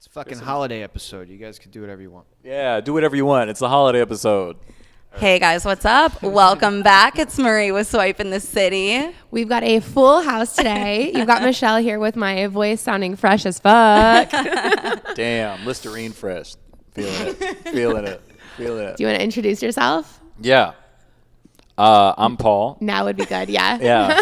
It's a fucking holiday episode. You guys can do whatever you want. Yeah, do whatever you want. It's a holiday episode. Hey guys, what's up? Welcome back. It's Marie with Swipe in the City. We've got a full house today. You've got Michelle here with my voice sounding fresh as fuck. Damn, Listerine fresh. Feeling it. Feeling it. Feeling it. Do you want to introduce yourself? Yeah. I'm Paul. Now would be good, yeah. Yeah.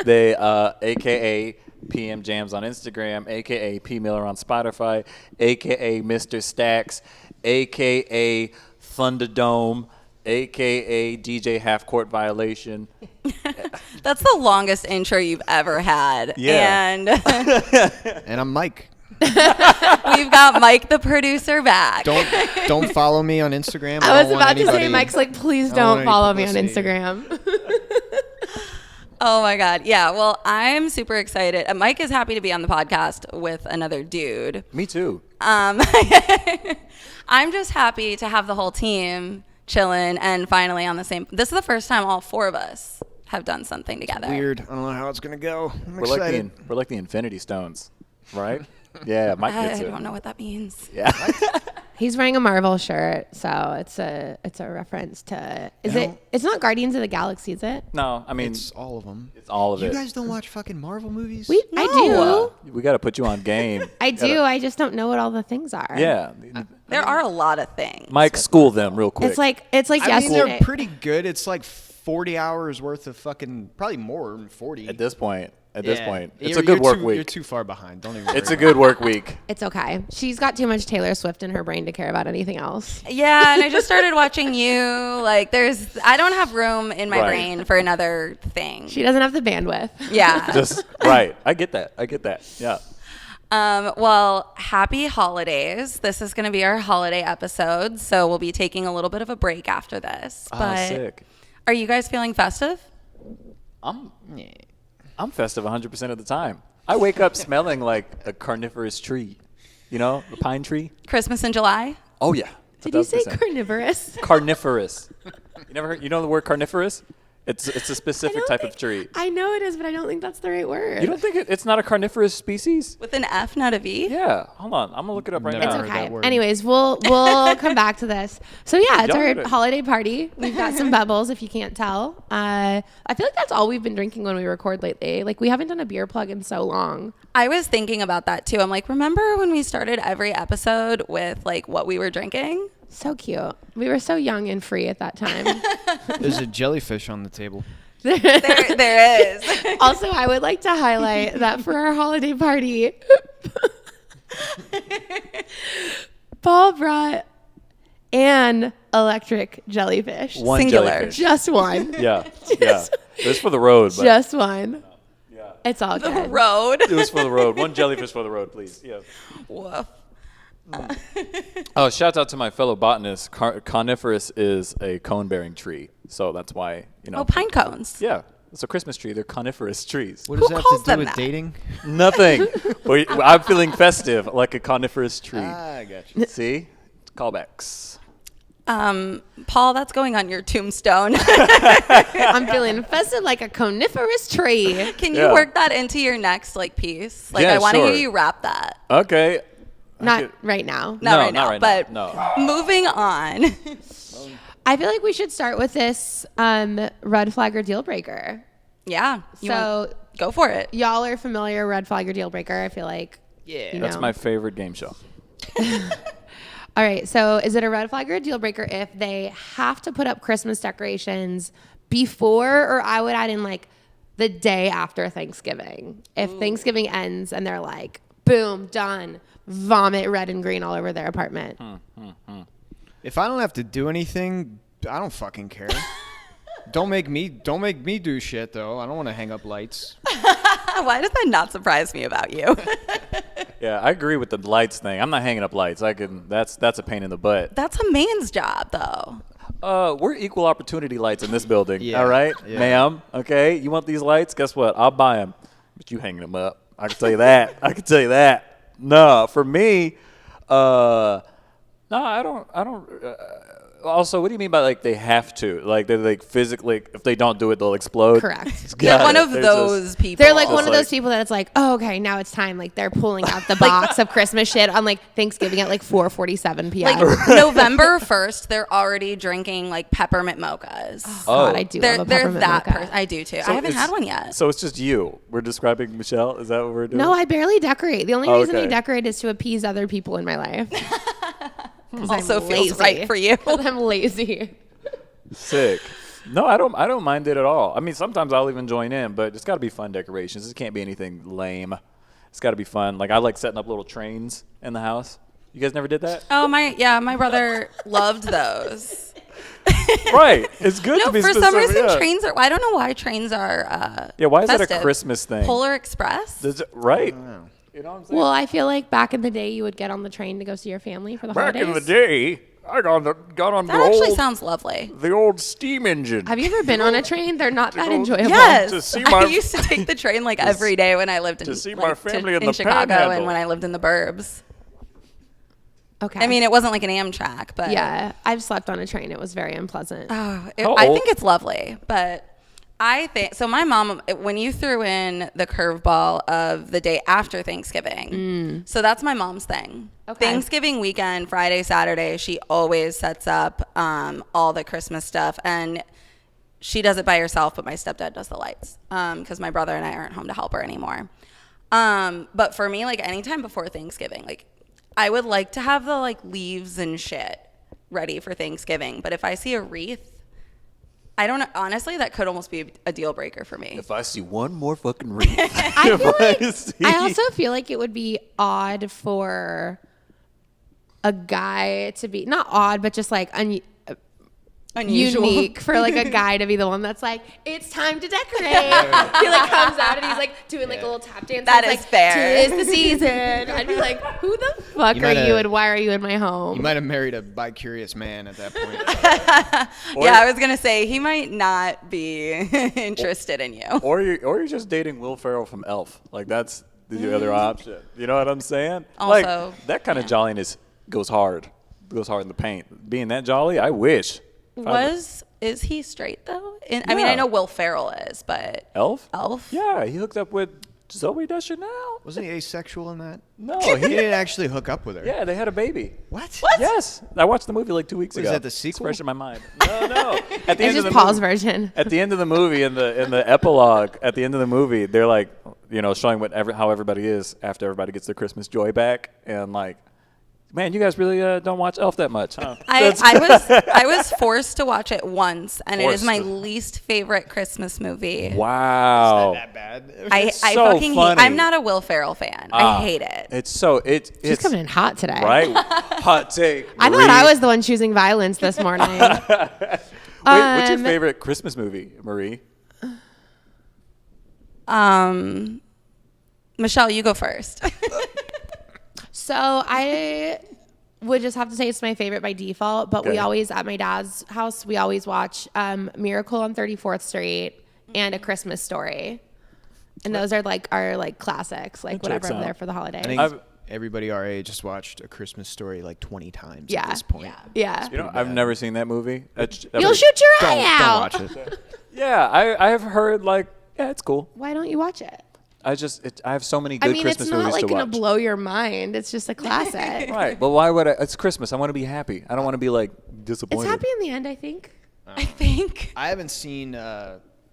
They, a.k.a. PM Jams on Instagram, a.k.a. Pmiller on Spotify, a.k.a. Mr. Stacks, a.k.a. Thunderdome, a.k.a. DJ Half Court Violation. That's the longest intro you've ever had. Yeah. And And I'm Mike. we've got Mike, the producer, back. Don't follow me on Instagram. I was about to say, Mike's like, please don't follow me on Instagram. Oh my God. Yeah. Well, I'm super excited. Mike is happy to be on the podcast with another dude. Me too. I'm just happy to have the whole team chilling and finally on the same. This is the first time all four of us have done something together. Weird. I don't know how it's gonna go. I'm We're excited. like the Infinity Stones, right? Yeah, Mike gets I it. don't know what that means. Yeah. He's wearing a Marvel shirt, so it's a reference to. It's not Guardians of the Galaxy, is it? No, I mean It's all of them. it's all of You it. guys don't watch fucking Marvel movies? I do. We got to put you on game. I do. I just don't know what all the things are. Yeah. There are a lot of things. Mike, school them real quick. It's like I mean, yesterday. they're pretty good. It's like 40 hours worth of fucking, probably more than 40. At this point, it's You're- a good work You're week. too far behind. Don't even. It's worry a good work week. It's okay. She's got too much Taylor Swift in her brain to care about anything else. Yeah, and I just started watching you. Like, I don't have room in my Right. brain for another thing. She doesn't have the bandwidth. Yeah. Just right. I get that. Yeah. Well, happy holidays. This is going to be our holiday episode, so we'll be taking a little bit of a break after this. But Sick. are you guys feeling festive? I'm festive 100% of the time. I wake up smelling like a coniferous tree. You know, a pine tree. Christmas in July? Oh yeah. Did you say 1000%. carnivorous? Carniferous? You never heard? You know the word carniferous? It's a specific type of tree. I know it is, but I don't think that's the right word. You don't think it's not a carniferous species? With an F, not a V? Yeah. Hold on. I'm gonna look it up right Never It's now. heard okay. that word. Anyways, we'll come back to this. So yeah, it's Y'all our heard it. holiday party. We've got some bubbles, if you can't tell. I feel like that's all we've been drinking when we record lately. Like we haven't done a beer plug in so long. I was thinking about that too. I'm like, remember when we started every episode with like what we were drinking? So cute. We were so young and free at that time. There's a jellyfish on the table. There is. Also, I would like to highlight that for our holiday party, Paul brought an electric jellyfish. One Singular. jellyfish. Just one. Yeah. Yeah. It was for the road, but Just one. yeah. It's all The good. road. It was for the road. One jellyfish for the road, please. Yeah. Woof. Oh, shout out to my fellow botanist. Coniferous is a cone-bearing tree, so that's why Oh, pine cones. Yeah, it's a Christmas tree. They're coniferous trees. What does Who that calls have to do them with that? dating? Nothing. I'm feeling festive, like a coniferous tree. I got you. See, callbacks. Paul, that's going on your tombstone. I'm feeling festive like a coniferous tree. Can you Yeah. work that into your next like piece? Like Yeah, I want to sure. hear you rap that. Okay. Not right now. Not No, right not now, right but now. moving on. I feel like we should start with this red flag or deal breaker. Yeah. So Go for it. y'all are familiar red flag or deal breaker. I feel like you That's know. my favorite game show. All right. So is it a red flag or a deal breaker if they have to put up Christmas decorations before, or I would add in like the day after Thanksgiving? If Thanksgiving ends and they're like, boom, done, vomit red and green all over their apartment. If I don't have to do anything, I don't fucking care. Don't make me do shit though. I don't want to hang up lights. Why does that not surprise me about you? Yeah, I agree with the lights thing. I'm not hanging up lights. That's a pain in the butt. That's a man's job, though. We're equal opportunity lights in this building. Yeah, All right, yeah. ma'am. Okay, you want these lights? Guess what? I'll buy them. But you hanging them up. I can tell you that. I can tell you that. No, for me, no, I don't. Also, what do you mean by like they have to? Like they're like physically, if they don't do it, they'll explode. Correct. They're Got one it. of There's those people. They're like Just one of like- those people that it's like, oh, okay, now it's time. Like they're pulling out the box of Christmas shit on like Thanksgiving at like 4:47 p.m. Like November 1st, they're already drinking like peppermint mochas. God, I do they're love a they're peppermint that mocha. person. I do too. So I haven't it's- had one yet. So it's just you. We're describing Michelle. Is that what we're doing? No, I barely decorate. The only reason I Okay. decorate is to appease other people in my life. Also feels right for you. I'm lazy. Sick. No, I don't mind it at all. I mean, sometimes I'll even join in, but it's got to be fun decorations. It can't be anything lame. It's got to be fun. Like I like setting up little trains in the house. You guys never did that? Oh my brother loved those. Right. It's good No, to be for specific. some reason yeah. trains are. I don't know why trains are. Yeah, why is that a festive. Christmas thing? Polar Express. Right. You know what I'm saying? Well, I feel like back in the day, you would get on the train to go see your family for the Back holidays. in the day, I got on That actually sounds lovely. the old steam engine. Have you ever been on a train? They're not that enjoyable. Yes, To see I my- used to take the train like every day when I lived in to see like, my family in in the Chicago Panhandle. and when I lived in the burbs. Okay. I mean, it wasn't like an Amtrak, but yeah, I've slept on a train. It was very unpleasant. Oh, How I old- think it's lovely, but I think so. My mom, when you threw in the curveball of the day after Thanksgiving, so that's my mom's thing. Okay. Thanksgiving weekend, Friday, Saturday, she always sets up all the Christmas stuff, and she does it by herself. But my stepdad does the lights because my brother and I aren't home to help her anymore. But for me, like anytime before Thanksgiving, like I would like to have the like leaves and shit ready for Thanksgiving. But if I see a wreath, I don't know. Honestly, that could almost be a deal breaker for me. If I see one more fucking wreath, I feel like see- I also feel like it would be odd for a guy to be not odd, but just like Unusual. unique for like a guy to be the one that's like, it's time to decorate. He like comes out and he's like doing like a little tap dance. That He's is like, fair. 'Tis the season. I'd be like, who the fuck You are might you have- and why are you in my home? You might have married a bi-curious man at that point. Yeah, I was gonna say he might not be interested in you. or you're just dating Will Ferrell from Elf. Like that's the other option. You know what I'm saying? Like Also, that kind of jolliness goes hard in the paint. Being that jolly, I wish. Is he straight though? I mean, I Yeah. know Will Ferrell is, but Elf? Elf? Yeah, he hooked up with Zoe Deschanel. Wasn't he asexual in that? No, He he didn't actually hook up with her. Yeah, they had a baby. What? Yes, I watched the movie like 2 weeks What, ago. is that the It's sequel? fresh in my mind. No. At the It's end of just the Paul's movie, version. at the end of the movie, in the epilogue, at the end of the movie, they're like, showing how everybody is after everybody gets their Christmas joy back, and like, man, you guys really don't watch Elf that much, huh? I was forced to watch it once, and it is my Forced. least favorite Christmas movie. Wow. That bad? I so fucking funny. hate. I'm not a Will Ferrell fan. I hate it. It's She's coming in hot today. right. Hot take. I thought I was the one choosing violence this morning. Wait, what's your Um, favorite Christmas movie, Marie? Michelle, you go first. So I would just have to say it's my favorite by default, but we Okay. always, at my dad's house, we always watch Miracle on 34th Street and A Christmas Story. And those are like our like classics, like That checks whatever I'm out. there for the holidays. I think I've- everybody our age just watched A Christmas Story like 20 times Yeah. at this point. Yeah. You know, I've never seen that movie. You'll shoot your Don't, eye out. don't watch it. Yeah, I have heard like, yeah, it's cool. Why don't you watch it? I have so many good I mean, Christmas it's not movies like to going to watch. blow your mind. It's just a classic. Right, but why would I? It's Christmas. I want to be happy. I don't want to be like It's disappointed. happy in the end, I think. I think. I haven't seen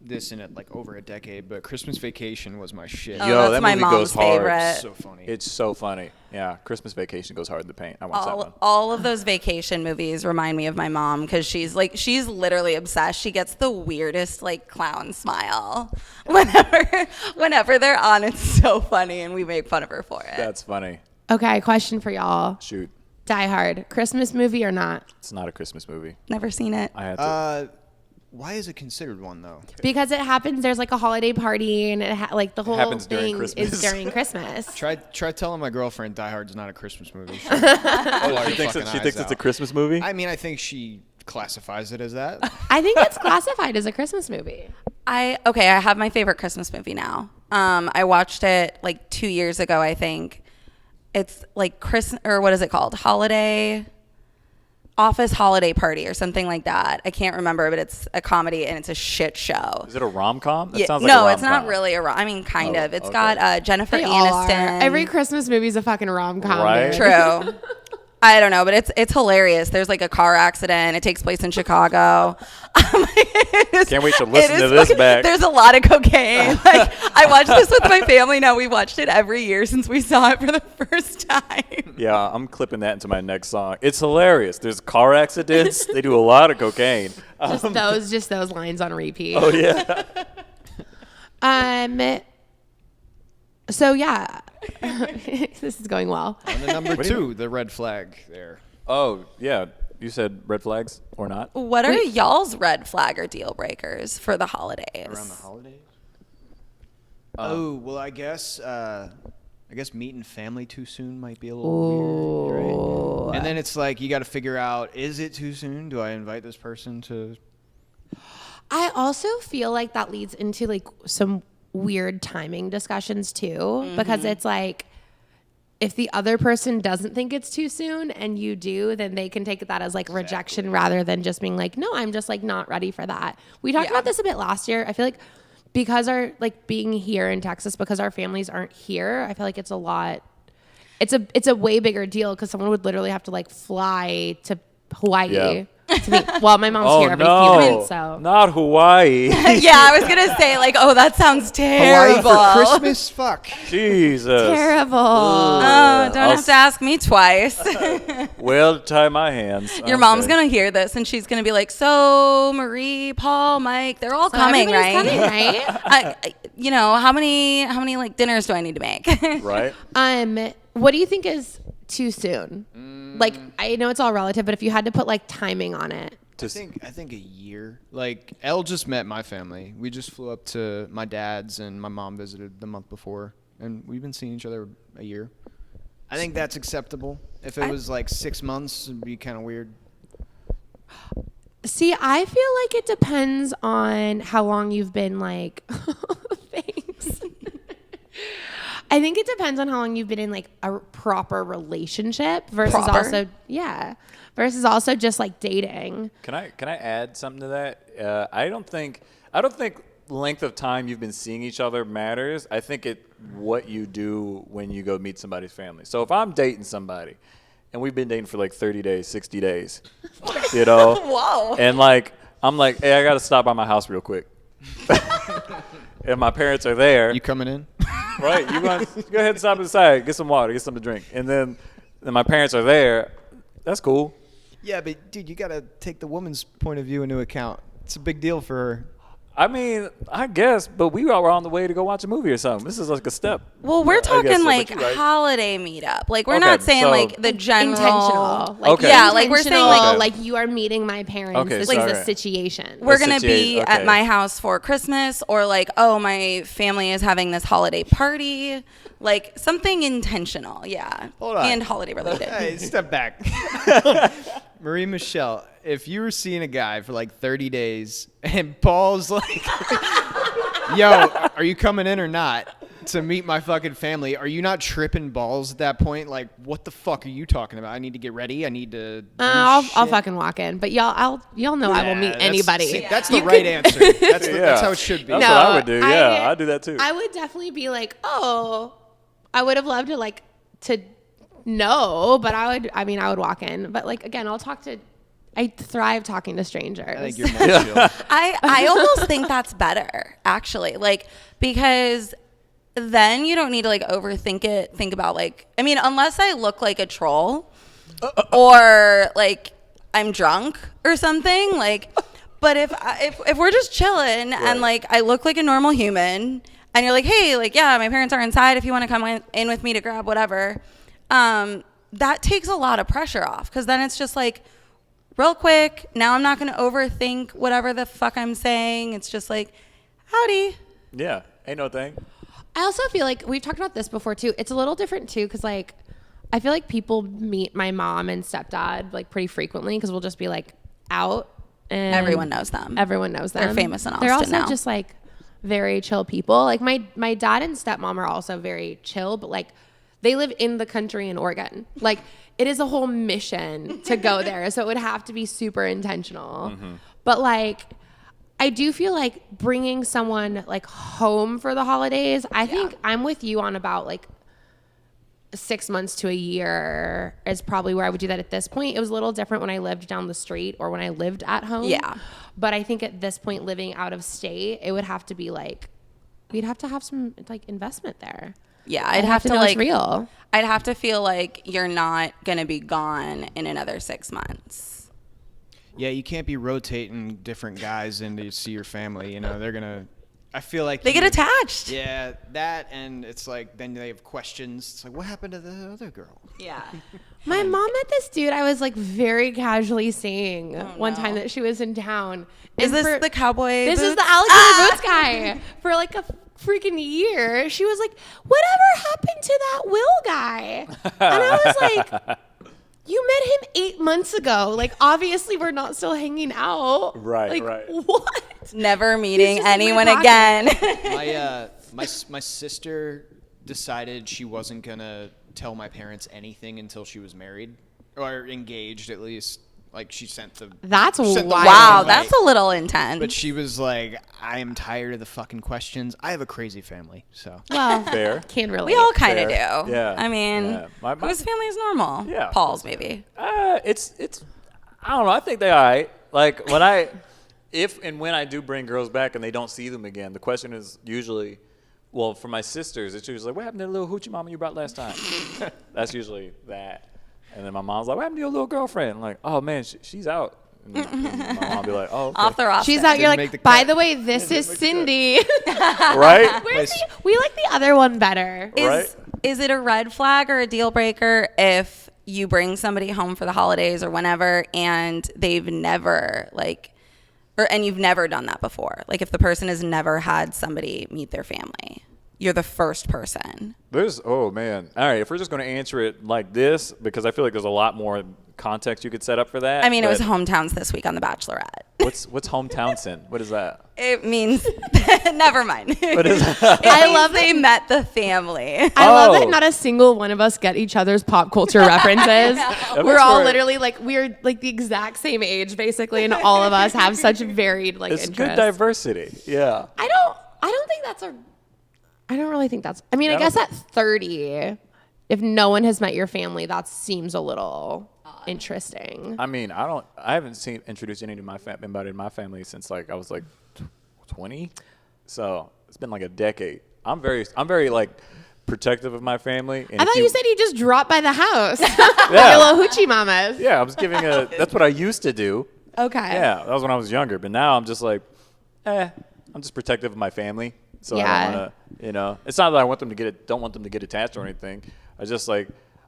this in like over a decade, but Christmas Vacation was my shit. Oh, Yo, that's that my movie mom's goes hard. favorite. So funny. It's so funny. Yeah, Christmas Vacation goes hard in the paint. I watch that one. All of those vacation movies remind me of my mom because she's literally obsessed. She gets the weirdest like clown smile whenever they're on. It's so funny, and we make fun of her for it. That's funny. Okay, question for y'all. Shoot, Die Hard, Christmas movie or not? it's not a Christmas movie. Never seen it. I had to. Why is it considered one though? Because it happens, there's like a holiday party and like the whole Happens during thing Christmas. is during Christmas. Try telling my girlfriend Die Hard's not a Christmas movie. She thinks it's a Christmas movie. I mean, I think she classifies it as that. I think it's classified as a Christmas movie. I have my favorite Christmas movie now. I watched it like 2 years ago, I think. It's like what is it called? All Office Holiday Party or something like that. I can't remember, but it's a comedy and it's a shit show. Is it a rom-com? That Yeah, sounds like no, a it's not rom-com. really a rom. I mean, kind Oh, of. It's okay. got Jennifer They all are. Aniston. Every Christmas movie is a fucking rom-com. Right? Dude. True. I don't know, but it's hilarious. There's like a car accident. It takes place in Chicago. Can't wait to listen to this back. There's a lot of cocaine. Like, I watched this with my family. Now we watched it every year since we saw it for the first time. Yeah, I'm clipping that into my next song. It's hilarious. There's car accidents. They do a lot of cocaine. Just those lines on repeat. Oh yeah. So yeah, this is going well. And the number 2, the red flag there. Oh yeah. You said red flags or not? What are y'all's red flag or deal breakers for the holidays? Around the holidays? Well, I guess meeting family too soon might be a little weird, right? And then it's like you got to figure out, is it too soon? Do I invite this person to? I also feel like that leads into like some weird timing discussions too, because it's like, if the other person doesn't think it's too soon and you do, then they can take that as like rejection rather than just being like, no, I'm just like not ready for that. We talked about this a bit last year. I feel like because our like being here in Texas, because our families aren't here, I feel like it's a lot. It's a way bigger deal because someone would literally have to like fly to Hawaii. Yeah. To meet, well, my mom's Oh here every no, few months, so not Hawaii. Yeah, I was gonna say like, oh, that sounds terrible. Hawaii for Christmas? Fuck. Jesus. terrible. Oh, don't have to ask me twice. Well, tie my hands. Your mom's gonna hear this and she's gonna be like, so Marie, Paul, Mike, they're all coming, right? Everybody's coming, right? You know, how many like dinners do I need to make? Right. What do you think is too soon? Like, I know it's all relative, but if you had to put like timing on it. I think a year. Like, Elle just met my family. We just flew up to my dad's, and my mom visited the month before, and we've been seeing each other a year. I think that's acceptable. If it was like 6 months, it'd be kind of weird. See, I feel like it depends on how long you've been like. Thanks. I think it depends on how long you've been in like a proper relationship versus also just like dating. Can I add something to that? I don't think length of time you've been seeing each other matters. I think what you do when you go meet somebody's family. So if I'm dating somebody and we've been dating for like 30 days, 60 days, you know, Whoa. and like I'm like, hey, I got to stop by my house real quick. If my parents are there, You coming in? right? You go ahead and stop inside, get some water, get something to drink, and then my parents are there. That's cool. Yeah, but dude, you got to take the woman's point of view into account. It's a big deal for her. I mean, I guess, but we were on the way to go watch a movie or something. This is like a step. Well, we're I guess talking so, like but you're right. holiday meetup. Like we're Okay, not saying so- like the general Intentional. Like, Okay. Yeah, like we're saying intentional, like Okay. you are meeting my parents. Okay, This so- is a okay. situation. we're The gonna be situation, at okay. my house for Christmas, or like, oh, my family is having this holiday party, like something intentional, yeah, Hold on. and holiday related. Hey, step back. Marie Michelle, if you were seeing a guy for like 30 days and Paul's like, yo, are you coming in or not to meet my fucking family? Are you not tripping balls at that point? Like, what the fuck are you talking about? I need to get ready. I need to. Do I'll shit. fucking walk in, but y'all know I will meet that's- anybody. see, that's the right answer. That's how it should be. That's No, what I would do. I- Yeah, I'd do that too. I would definitely be like, oh, I would have loved to like to know, but I would walk in. But like again, I thrive talking to strangers. I think you're more chill. I almost think that's better, actually, like, because then you don't need to like overthink it. Think about like, I mean, unless I look like a troll or like I'm drunk or something, like, but if we're just chilling and like I look like a normal human and you're like, hey, like, yeah, my parents are inside if you want to come in with me to grab whatever, that takes a lot of pressure off, because then it's just like, real quick, now I'm not going to overthink whatever the fuck I'm saying. It's just like, howdy. Yeah, ain't no thing. I also feel like we've talked about this before too. It's a little different too, because like I feel like people meet my mom and stepdad like pretty frequently, because we'll just be like out and Everyone knows them. Everyone knows them. They're famous in They're Austin also now. just like very chill people. Like my dad and stepmom are also very chill, but like They live in the country in Oregon. Like, it is a whole mission to go there. So it would have to be super intentional. But like, I do feel like bringing someone like home for the holidays, I think I'm with you on about like 6 months to a year is probably where I would do that at this point. It was a little different when I lived down the street or when I lived at home. Yeah. But I think at this point, living out of state, it would have to be like, we'd have to have some like investment there. Yeah, I'd have to know like it's real. I'd have to feel like you're not gonna be gone in another 6 months. Yeah, you can't be rotating different guys in to see your family. You know, they're gonna. I feel like They get attached. Yeah, that, and it's like then they have questions. It's like, what happened to the other girl? Yeah. My mom met this dude I was like very casually seeing one time that she was in town. Is And this the cowboy? This is boots? the alligator boots guy. For like a freaking year, she was like, "Whatever happened to that Will guy?" And I was like, "You met him 8 months ago. Like, obviously, we're not still hanging out. Right, like, right. What? Never meeting just in my anyone pocket. again. My sister decided she wasn't gonna tell my parents anything until she was married or engaged, at least. Like, she sent the That's sent the wild. Wow, invite. that's a little intense. But she was like, I am tired of the fucking questions. I have a crazy family, so. Well, Fair. can relate. we all kind of do. Fair. Yeah. I mean, Yeah. My- whose family is normal? Yeah. Paul's maybe. It's I don't know. I think they're all right. Like when if and when I do bring girls back and they don't see them again, the question is usually, well, for my sisters, it's usually like, what happened to the little hoochie mama you brought last time? That's usually that. And then my mom's like, what happened to your little girlfriend? I'm like, oh man, she's out. And my mom will be like, oh, okay. Off the roster. She's out. You're Didn't make the like, by cut. the way, this is Cindy. Right? We like the other one better. Right? Is it a red flag or a deal breaker if you bring somebody home for the holidays or whenever and they've never and you've never done that before? Like if the person has never had somebody meet their family, you're the first person. Oh man. All right, if we're just going to answer it like this, because I feel like there's a lot more context you could set up for that. I mean, it was but hometowns this week on The Bachelorette. What's hometown sin? What is that? It means never mind. What is that? I love they met the family. I love Oh. that not a single one of us get each other's pop culture references. We're makes all for- literally like we're like the exact same age basically, and all of us have such varied like It's interests. good diversity. Yeah. I don't think that's I don't really think that's. I mean, I I guess don't- at 30, if no one has met your family, that seems a little interesting. I mean, I haven't introduced anybody in my family since like I was like 20. So it's been like a decade. I'm very like protective of my family. And I if thought you said you just dropped by the house. Yeah. Your little hoochie mamas. Yeah, I was that's what I used to do. Okay. Yeah, that was when I was younger. But now I'm just like, I'm just protective of my family. So I Yeah. don't want to, it's not that I don't want them to get attached or anything.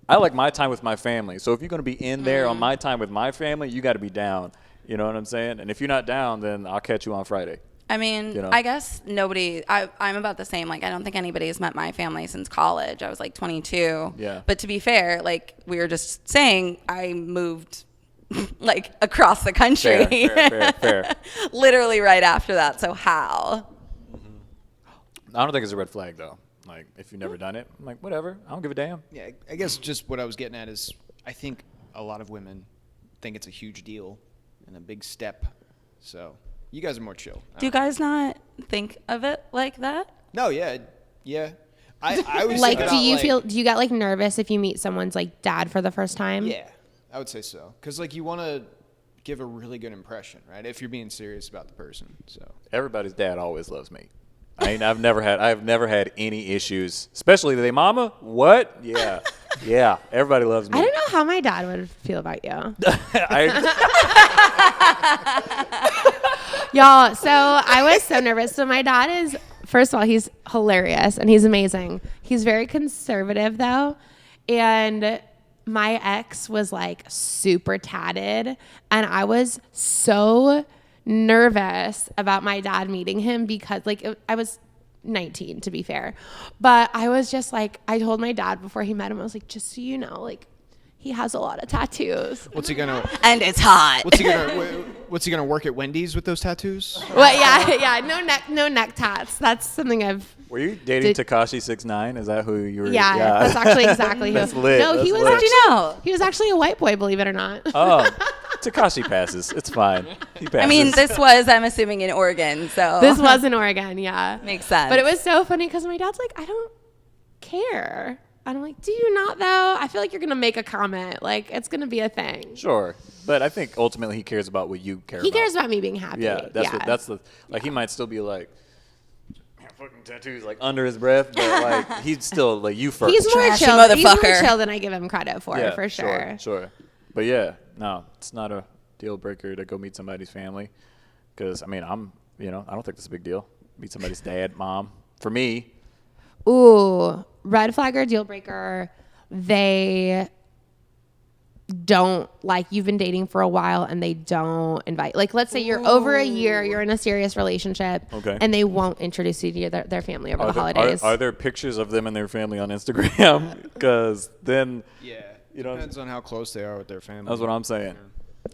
I like my time with my family. So if you're going to be in there on my time with my family, you got to be down. You know what I'm saying? And if you're not down, then I'll catch you on Friday. I mean, You know? I guess I'm about the same. Like, I don't think anybody has met my family since college. I was like 22. Yeah. But to be fair, like we were just saying, I moved like across the country. Fair. Literally right after that. So how? I don't think it's a red flag, though. Like, if you've never done it, I'm like, whatever. I don't give a damn. Yeah, I guess just what I was getting at is I think a lot of women think it's a huge deal and a big step. So you guys are more chill. Do you guys not think of it like that? No, yeah. I was Like, thinking about, do you get like nervous if you meet someone's like dad for the first time? Yeah, I would say so. Because like you want to give a really good impression, right? If you're being serious about the person. So Everybody's dad always loves me. I've never had any issues, especially they mama. What? Yeah. Everybody loves me. I don't know how my dad would feel about you. Y'all, so I was so nervous. So my dad is, first of all, he's hilarious and he's amazing. He's very conservative though. And my ex was like super tatted. And I was so nervous about my dad meeting him because I was 19 to be fair. But I was just like, I told my dad before he met him, I was like, just so you know, like, he has a lot of tattoos. What's he gonna? And it's hot. What's he gonna work at Wendy's with those tattoos? Well, yeah, no neck tats. That's something I've. Were you dating Tekashi 6ix9ine? Is that who you were? Yeah, that's actually exactly who. That's lit. No, That's he was lit. How'd you know? He was actually a white boy, believe it or not. Oh, Tekashi passes. It's fine. He passes. I mean, this was, I'm assuming, in Oregon, so. This was in Oregon, yeah. Makes sense. But it was so funny because my dad's like, I don't care. And I'm like, do you not though? I feel like you're gonna make a comment. Like it's gonna be a thing. Sure, but I think ultimately he cares about what you care about. He cares about me being happy. Yeah, that's the like he might still be like fucking tattoos like under his breath, but like he's still like you first. He's more Trashy chill. He's more motherfucker. chill than I give him credit for sure. Sure. But yeah, no, it's not a deal breaker to go meet somebody's family, because I mean I don't think that's a big deal. Meet somebody's dad, mom. For me. Ooh, red flag or deal breaker. They don't like you've been dating for a while and they don't invite. Like, let's say you're over a year, you're in a serious relationship, okay, and they won't introduce you to their family over the holidays. Are there pictures of them and their family on Instagram? Because then, Depends on how close they are with their family. That's what I'm saying.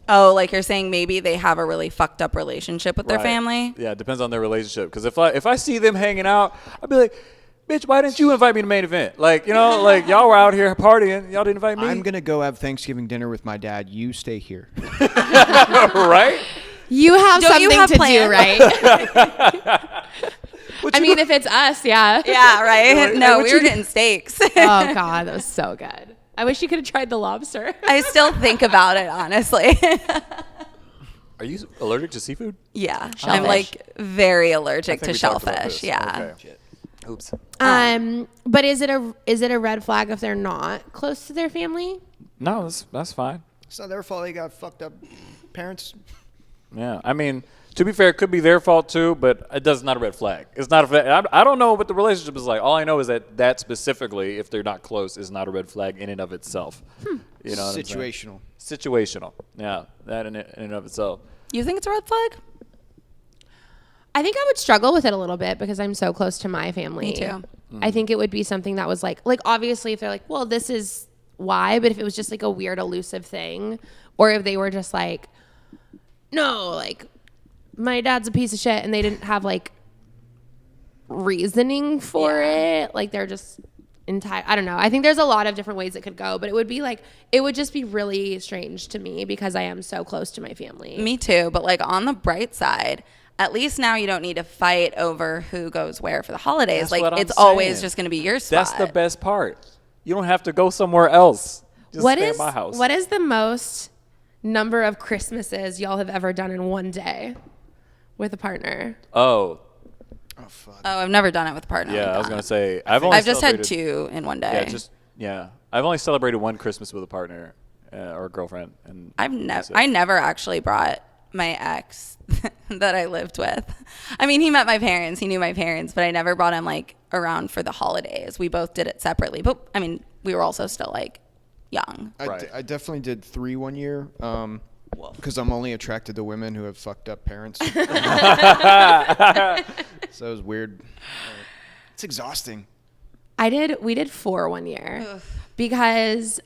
Oh, like you're saying maybe they have a really fucked up relationship with their Right. family? Yeah, it depends on their relationship. Because if I see them hanging out, I'd be like, bitch, why didn't you invite me to main event? Like, like y'all were out here partying. Y'all didn't invite me. I'm going to go have Thanksgiving dinner with my dad. You stay here. Right? You have Don't you something have to plans? do, right? I mean, if it's us, yeah. Yeah, right? No, what we you were do- getting steaks. Oh, God, that was so good. I wish you could have tried the lobster. I still think about it, honestly. Are you allergic to seafood? Yeah. Shellfish. I'm like very I allergic think to we talked about shellfish. this. Yeah. Okay. Oops. But is it a red flag if they're not close to their family? No, that's fine. It's not their fault they got fucked up parents. Yeah, I mean, to be fair, it could be their fault too, but it does not a red flag. It's not a flag. I don't know what the relationship is like. All I know is that specifically, if they're not close, is not a red flag in and of itself. You know what I'm saying? Situational. Situational. Yeah, that in and of itself. You think it's a red flag? I think I would struggle with it a little bit because I'm so close to my family. Me too. I think it would be something that was like obviously if they're like, well, this is why, but if it was just like a weird elusive thing, or if they were just like, no, like my dad's a piece of shit, and they didn't have like reasoning for it, like they're just I don't know. I think there's a lot of different ways it could go, but it would be like it would just be really strange to me because I am so close to my family. Me too. But like on the bright side, at least now you don't need to fight over who goes where for the holidays. That's like what I'm it's always saying. just going to be your spot. That's the best part. You don't have to go somewhere else. Just stay at my house. What is the most number of Christmases y'all have ever done in one day with a partner? Oh, fuck. Oh, I've never done it with a partner. yeah. like I was that. gonna say I've just had celebrated- 2 in one day. I've only celebrated one Christmas with a partner or a girlfriend, and that's it. I never actually brought my ex that I lived with. I mean, he met my parents, he knew my parents, but I never brought him like around for the holidays. We both did it separately, but I mean, we were also still like young. Right. I definitely did 3 one year. Because I'm only attracted to women who have fucked up parents. So it was weird. It's exhausting. We did 4 one year because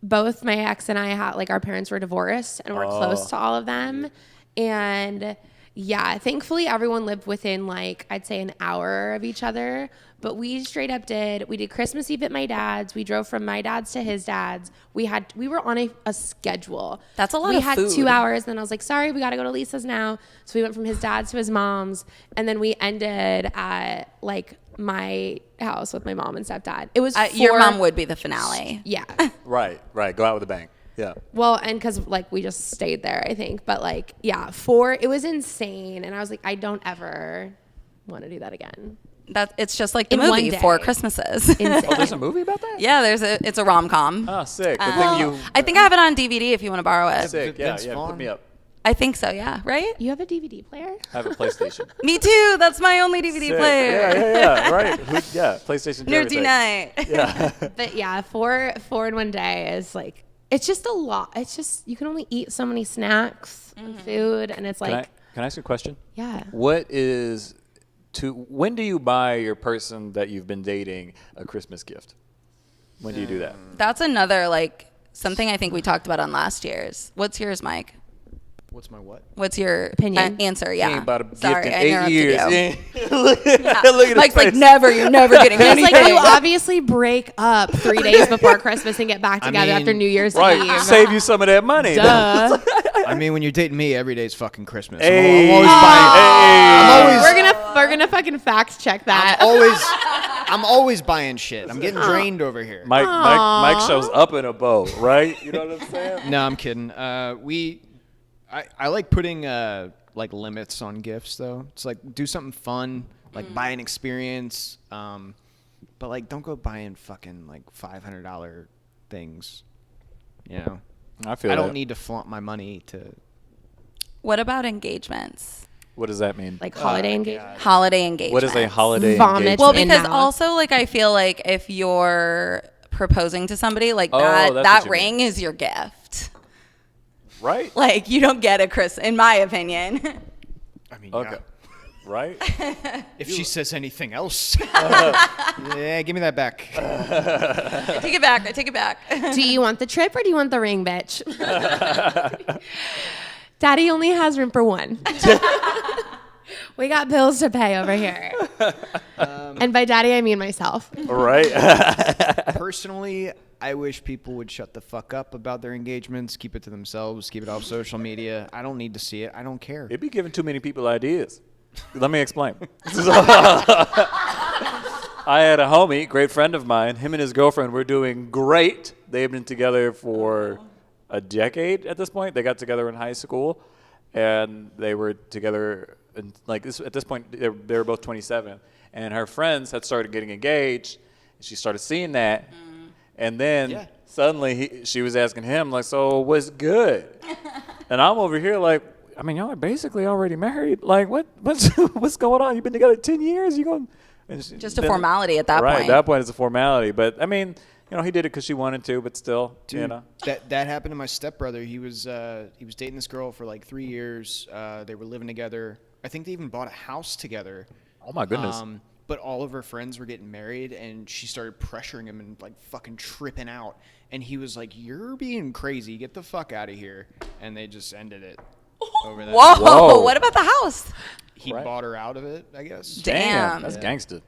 both my ex and I had like our parents were divorced and we're close to all of them. And yeah, thankfully everyone lived within like I'd say an hour of each other. But we did Christmas Eve at my dad's. We drove from my dad's to his dad's. We were on a schedule. That's a lot we of had food. 2 hours. Then I was like, sorry, we got to go to Lisa's now. So we went from his dad's to his mom's. And then we ended at like my house with my mom and stepdad. It was Your mom would be the finale. Yeah. Right. Go out with a bang. Yeah. Well, and because like we just stayed there, I think. But like, yeah, 4. It was insane. And I was like, I don't ever want to do that again. It's just like the In one movie day. 4 Christmases. Insane. Oh, there's a movie about that? Yeah, it's a rom-com. Oh, sick. Good thing you. I think I have it on DVD if you want to borrow it. Sick. Yeah. Vince Put Vaughn? me up. I think so, yeah, right? You have a DVD player? I have a PlayStation. Me too. That's my only DVD Sick. player. Yeah. Right. PlayStation. Nerdy night. Yeah. But yeah, 4 in one day is like, it's just a lot. It's just, you can only eat so many snacks and food. And it's like, Can I ask you a question? yeah. When do you buy your person that you've been dating a Christmas gift? When do you do that? That's another like something I think we talked about on last year's. What's yours, Mike? What's my what? What's your Opinion? answer? He Yeah. ain't about a Sorry, gift in I 8 interrupted years. you. Look at his Mike's like, face. you're never getting It's anything. like you obviously break up 3 days before Christmas and get back together after mean, New Year's Right, Eve. save you some of that money. Duh. I mean, when you're dating me, every day's fucking Christmas. Hey. I'm always buying. We're gonna fucking fact check that. I'm always buying shit. I'm getting drained over here. Mike shows up in a bow, right? You know what I'm saying? No, I'm kidding. I like putting like limits on gifts though. It's like do something fun, like buy an experience. But like don't go buying fucking like $500 things. You know. I feel I don't that. need to flaunt my money to. What about engagements? What does that mean? Like holiday engagement. Holiday engagements. What is a holiday Vomit. engagement? Well, in because mouth. also like I feel like if you're proposing to somebody like that's that what you ring is your gift. Right? Like you don't get a Christmas, in my opinion. I mean, Okay. Right? if she says anything else, yeah, give me that back. I take it back. Do you want the trip or do you want the ring, bitch? Daddy only has room for one. We got bills to pay over here. And by daddy, I mean myself. Right? Personally, I wish people would shut the fuck up about their engagements, keep it to themselves, keep it off social media. I don't need to see it. I don't care. It'd be giving too many people ideas. Let me explain. I had a homie, great friend of mine. Him and his girlfriend were doing great. They've been together for a decade at this point. They got together in high school, and they were together. And like this, at this point, they were both 27. And her friends had started getting engaged. And she started seeing that, and then suddenly she was asking him like, "So what's good?" And I'm over here like, I mean, y'all are basically already married. Like, what's going on? You've been together 10 years. You going? Just a formality at that right, point. At that point, it's a formality. But I mean, you know, he did it because she wanted to. But still, Dude, you know, that happened to my stepbrother. He was dating this girl for like 3 years. They were living together. I think they even bought a house together. oh my goodness. But all of her friends were getting married, and she started pressuring him and like fucking tripping out. And he was like, "You're being crazy. Get the fuck out of here." And they just ended it over that. Whoa. What about the house? He Right. bought her out of it, I guess. Damn. That's gangster.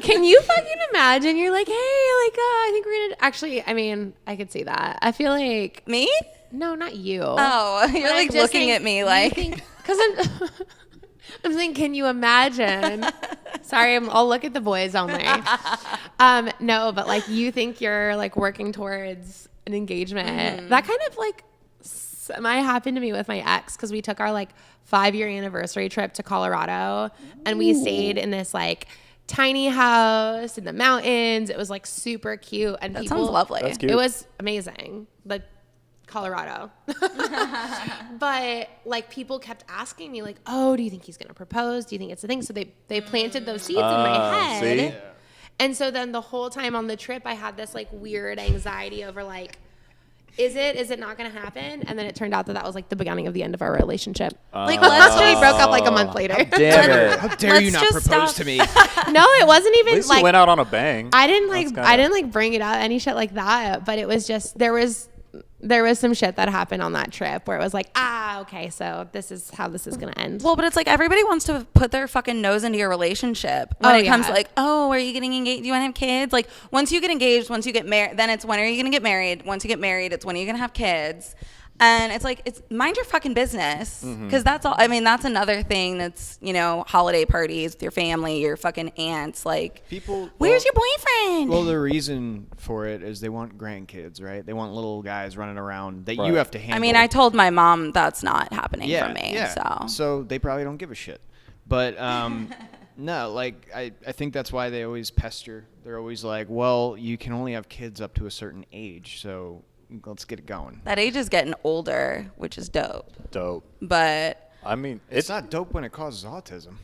Can you fucking imagine? You're like, hey, like, I think we're gonna. Actually, I mean, I could see that. I feel like Me? no, not you. Oh, you're But I'm like just looking saying, at me you like. because I'm thinking, can you imagine? Sorry, I'll look at the boys only. No, but like you think you're like working towards an engagement. That kind of like semi happened to me with my ex because we took our like 5-year anniversary trip to Colorado and we stayed in this like tiny house in the mountains. It was like super cute and That people, sounds lovely. That's cute. It was amazing. Like Colorado. But like people kept asking me like, oh, do you think he's going to propose? Do you think it's a thing? So they planted those seeds in my head. See? Yeah. And so then the whole time on the trip, I had this like weird anxiety over like, is it not going to happen? And then it turned out that was like the beginning of the end of our relationship. Like, let's We just broke up like a month later. Damn it. How dare you Let's not just propose stop. to me? No, it wasn't At even least like you went out on a bang. I didn't like That's kinda- I didn't like bring it up any shit like that, but it was just there was some shit that happened on that trip where it was like, okay, so this is how this is gonna end. Well, but it's like everybody wants to put their fucking nose into your relationship when Oh, it comes yeah. like, oh, are you getting engaged? Do you want to have kids? Like once you get engaged, once you get married, then it's when are you going to get married? Once you get married, it's when are you going to have kids? And it's like, it's mind your fucking business. Because that's all, I mean, that's another thing that's, you know, holiday parties with your family, your fucking aunts. Like, where's your boyfriend? Well, the reason for it is they want grandkids, right? They want little guys running around that Right. you have to handle. I mean, I told my mom that's not happening yeah, for me. yeah. So they probably don't give a shit. But no, like I think that's why they always pester. They're always like, well, you can only have kids up to a certain age, so let's get it going. that age is getting older, which is dope. Dope. But I mean, It's not dope when it causes autism.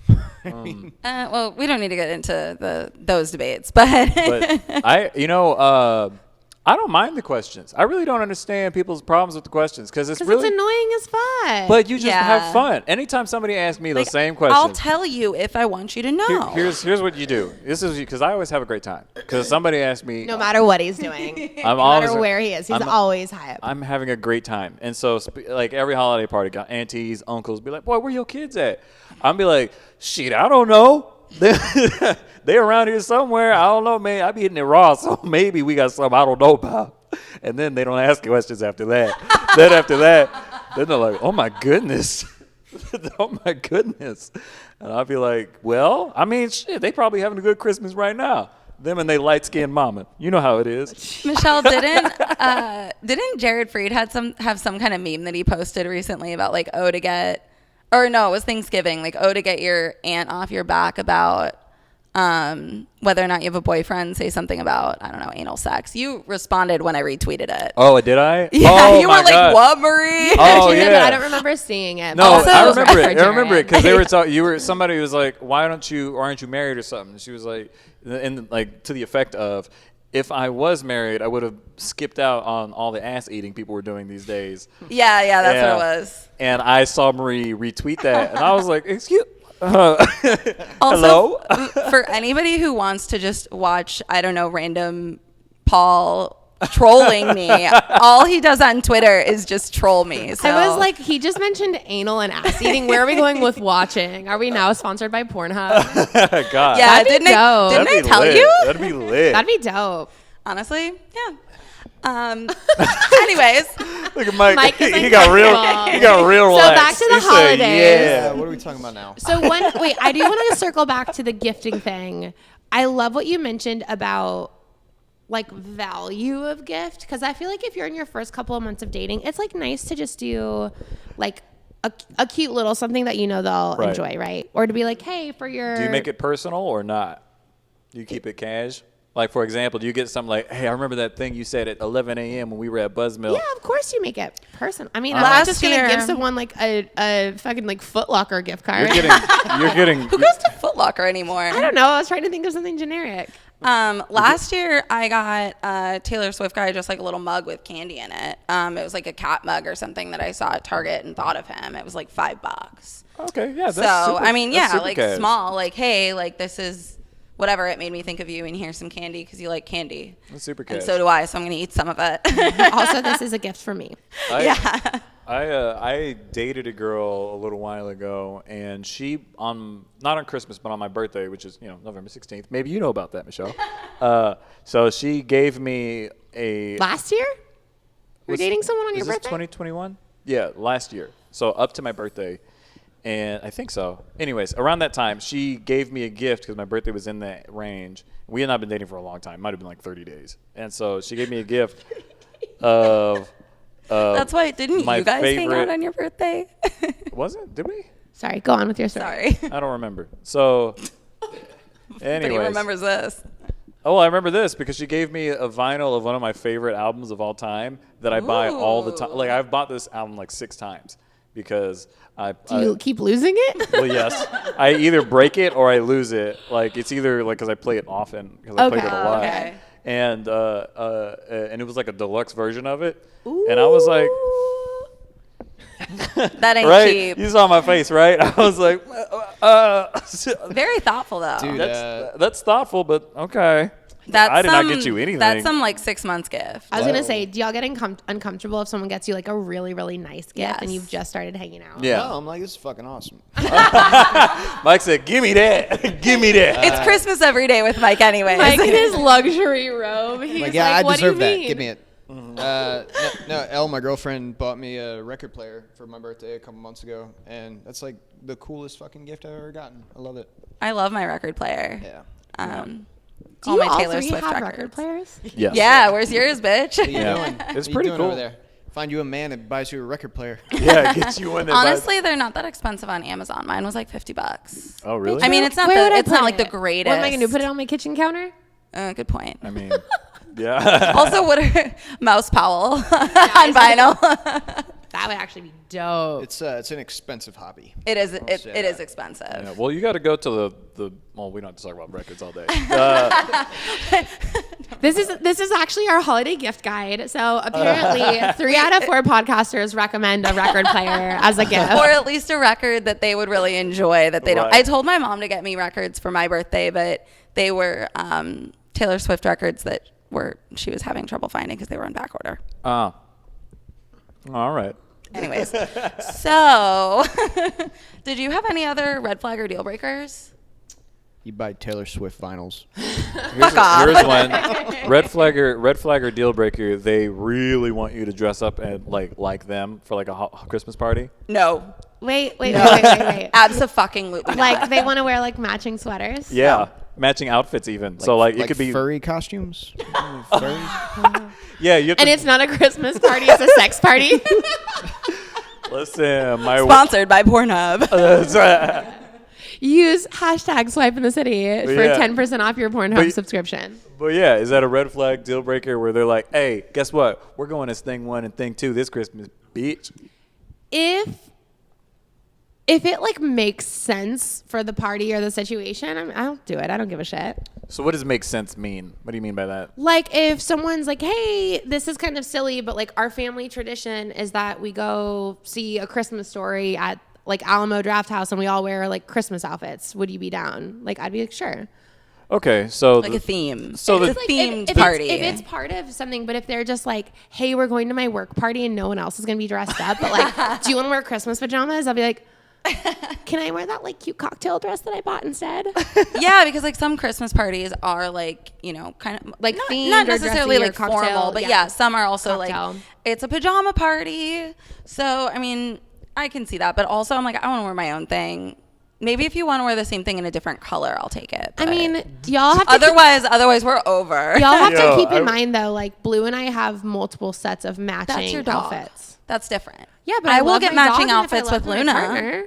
I mean, well, we don't need to get into those debates, but but I don't mind the questions. I really don't understand people's problems with the questions because it's really annoying as fuck. But you just Yeah. have fun. Anytime somebody asks me those same questions, I'll tell you if I want you to know. here's what you do. This is because I always have a great time. Because somebody asked me, no matter what he's doing, I'm no always matter where he is, he's always high up. I'm having a great time. And so, like, every holiday party, got aunties, uncles be like, boy, where your kids at? I'm be like, shit, I don't know. They around here somewhere. I don't know, man. I be hitting it raw, so maybe we got something I don't know about. And then they don't ask questions after that. Then after that, then they're like, oh, my goodness. Oh, my goodness. And I'll be like, well, I mean, shit, they probably having a good Christmas right now. Them and they light-skinned mama. You know how it is. Michelle, didn't Jared Freed have some kind of meme that he posted recently about like, it was Thanksgiving, like, to get your aunt off your back about whether or not you have a boyfriend, say something about, I don't know, anal sex. You responded when I retweeted it. Oh, did I? Yeah, oh, you were like, what, Marie? Oh, She did, yeah. but I don't remember seeing it. No, Also, I remember it. for I remember it because they Jared. were somebody was like, why aren't you married or something? And she was like, and like to the effect of, if I was married, I would have skipped out on all the ass eating people were doing these days. Yeah, that's what it was. And I saw Marie retweet that, and I was like, excuse. Also, hello. For anybody who wants to just watch, I don't know, random Paul trolling me, all he does on Twitter is just troll me. So. I was like, he just mentioned anal and ass eating. Where are we going with watching? Are we now sponsored by Pornhub? God. Yeah, That'd be didn't dope. I That'd be tell lit. you? That'd be lit. That'd be dope. Honestly, yeah. Anyways, Look at Mike. Mike is He got real. uncomfortable. He got real. So relaxed. back to the He said, holidays. yeah. What are we talking about now? So I do want to circle back to the gifting thing. I love what you mentioned about like value of gift, because I feel like if you're in your first couple of months of dating, it's like nice to just do like a cute little something that you know they'll Right. enjoy, right? Or to be like, hey, for your Do you make it personal or not? Do you keep it cash? Like, for example, do you get something like, hey, I remember that thing you said at 11 a.m. when we were at Buzzmill. Yeah, of course you make it personal. I mean, I'm not just gonna year- give someone like a fucking like Foot Locker gift card. You're getting. who goes to Foot Locker anymore? I don't know. I was trying to think of something generic. Last year I got Taylor Swift guy just like a little mug with candy in it. It was like a cat mug or something that I saw at Target and thought of him. It was like $5. Okay, yeah. That's So super, I mean, that's yeah, super like cash. small, like hey, like this is whatever. It made me think of you, and here's some candy because you like candy. That's super And cash. so do I. So I'm gonna eat some of it. Also, this is a gift for me. Yeah. I dated a girl a little while ago, and she not on Christmas, but on my birthday, which is November 16th. Maybe you know about that, Michelle. So she gave me a. Last year, you were dating someone on your Is this birthday. 2021? Yeah, last year. So up to my birthday, and I think so. Anyways, around that time, she gave me a gift because my birthday was in that range. We had not been dating for a long time. Might have been like 30 days, and so she gave me a gift of. That's why didn't my you guys hang out favorite- on your birthday? Was it? Did we? Sorry, go on with your story. Sorry. I don't remember. So, But he anyways. remembers this. Oh, I remember this because she gave me a vinyl of one of my favorite albums of all time that I buy all the time. Like, I've bought this album like 6 times because Do you keep losing it? well, yes. I either break it or I lose it. Like, it's either like because I play it often because I played it a lot. Okay. And it was like a deluxe version of it. And I was like, That ain't right? cheap. You saw my face, right? I was like, Very thoughtful though. Dude, that's thoughtful, but okay. That's I did not get you anything. That's some like 6 months gift. I was gonna say, do y'all get uncomfortable if someone gets you like a really, really nice gift and Yes. you've just started hanging out? Yeah. No, I'm like, this is fucking awesome. Mike said, "Give me that. Give me that." It's Christmas every day with Mike anyways. Like in his luxury robe. He's Like, yeah, I what deserve do you that. mean? Give me it. No, Elle, my girlfriend, bought me a record player for my birthday a couple months ago, and that's like the coolest fucking gift I've ever gotten. I love it. I love my record player. Yeah. Do all you my all Taylor three Swift have records. record players? Yes. Yeah, where's yours, bitch? What you Yeah. doing? It's What you pretty doing cool. over there. Find you a man that buys you a record player. Yeah, get you one that buys- Honestly, they're not that expensive on Amazon. Mine was like $50. Oh, really? I mean, it's not Where would I it's not put like the it? greatest. What am I gonna do? Put it on my kitchen counter? Good point. I mean, yeah. Also, what are Mouse Powell on vinyl? That would actually be dope. It's an expensive hobby. It is. It say is that. expensive. Yeah, well, you got to go to the. Well, we don't have to talk about records all day. This is actually our holiday gift guide. So apparently 3 out of 4 podcasters recommend a record player as a gift. Or at least a record that they would really enjoy that they don't. Right. I told my mom to get me records for my birthday, but they were Taylor Swift records that she was having trouble finding because they were in back order. Oh. All right. Anyways, so did you have any other red flag or deal breakers? You buy Taylor Swift vinyls. Fuck off. Here's one. Red flag or deal breaker. They really want you to dress up and like them for like a Christmas party. No. Wait. Abso-fucking-lutely. Like they want to wear like matching sweaters. Yeah, matching outfits even. So like it could be furry costumes. Furry? Yeah, you have And to it's not a Christmas party; it's a sex party. listen. My Sponsored by Pornhub. That's right. Use hashtag swipe in the city for Yeah. 10% off your Pornhub But- subscription. But yeah, is that a red flag deal breaker where they're like, hey, guess what? We're going as thing 1 and thing 2 this Christmas, bitch. If it like makes sense for the party or the situation, I'll do it. I don't give a shit. So what does make sense mean? What do you mean by that? Like if someone's like, hey, this is kind of silly, but like our family tradition is that we go see a Christmas story at like Alamo Draft House and we all wear like Christmas outfits. Would you be down? Like I'd be like, sure. Okay, so Like a theme. So It's the a themed if party. If it's part of something, but if they're just like, hey, we're going to my work party and no one else is going to be dressed up, but like, do you want to wear Christmas pajamas? I'll be like, can I wear that like cute cocktail dress that I bought instead? Yeah, because like some Christmas parties are like, kind of Like not, themed not or necessarily dressy or like cocktail, formal, but yeah. yeah, some are also Cocktail. like it's a pajama party. So I mean, I can see that, but also I'm like, I want to wear my own thing. Maybe if you want to wear the same thing in a different color, I'll take it. I but mean, y'all have to otherwise we're over. y'all have Yo, to keep in I- mind though, like Blue and I have multiple sets of matching That's your dog. outfits. That's different. Yeah, but I will love get my matching dog, and if I outfits love with my Luna. partner,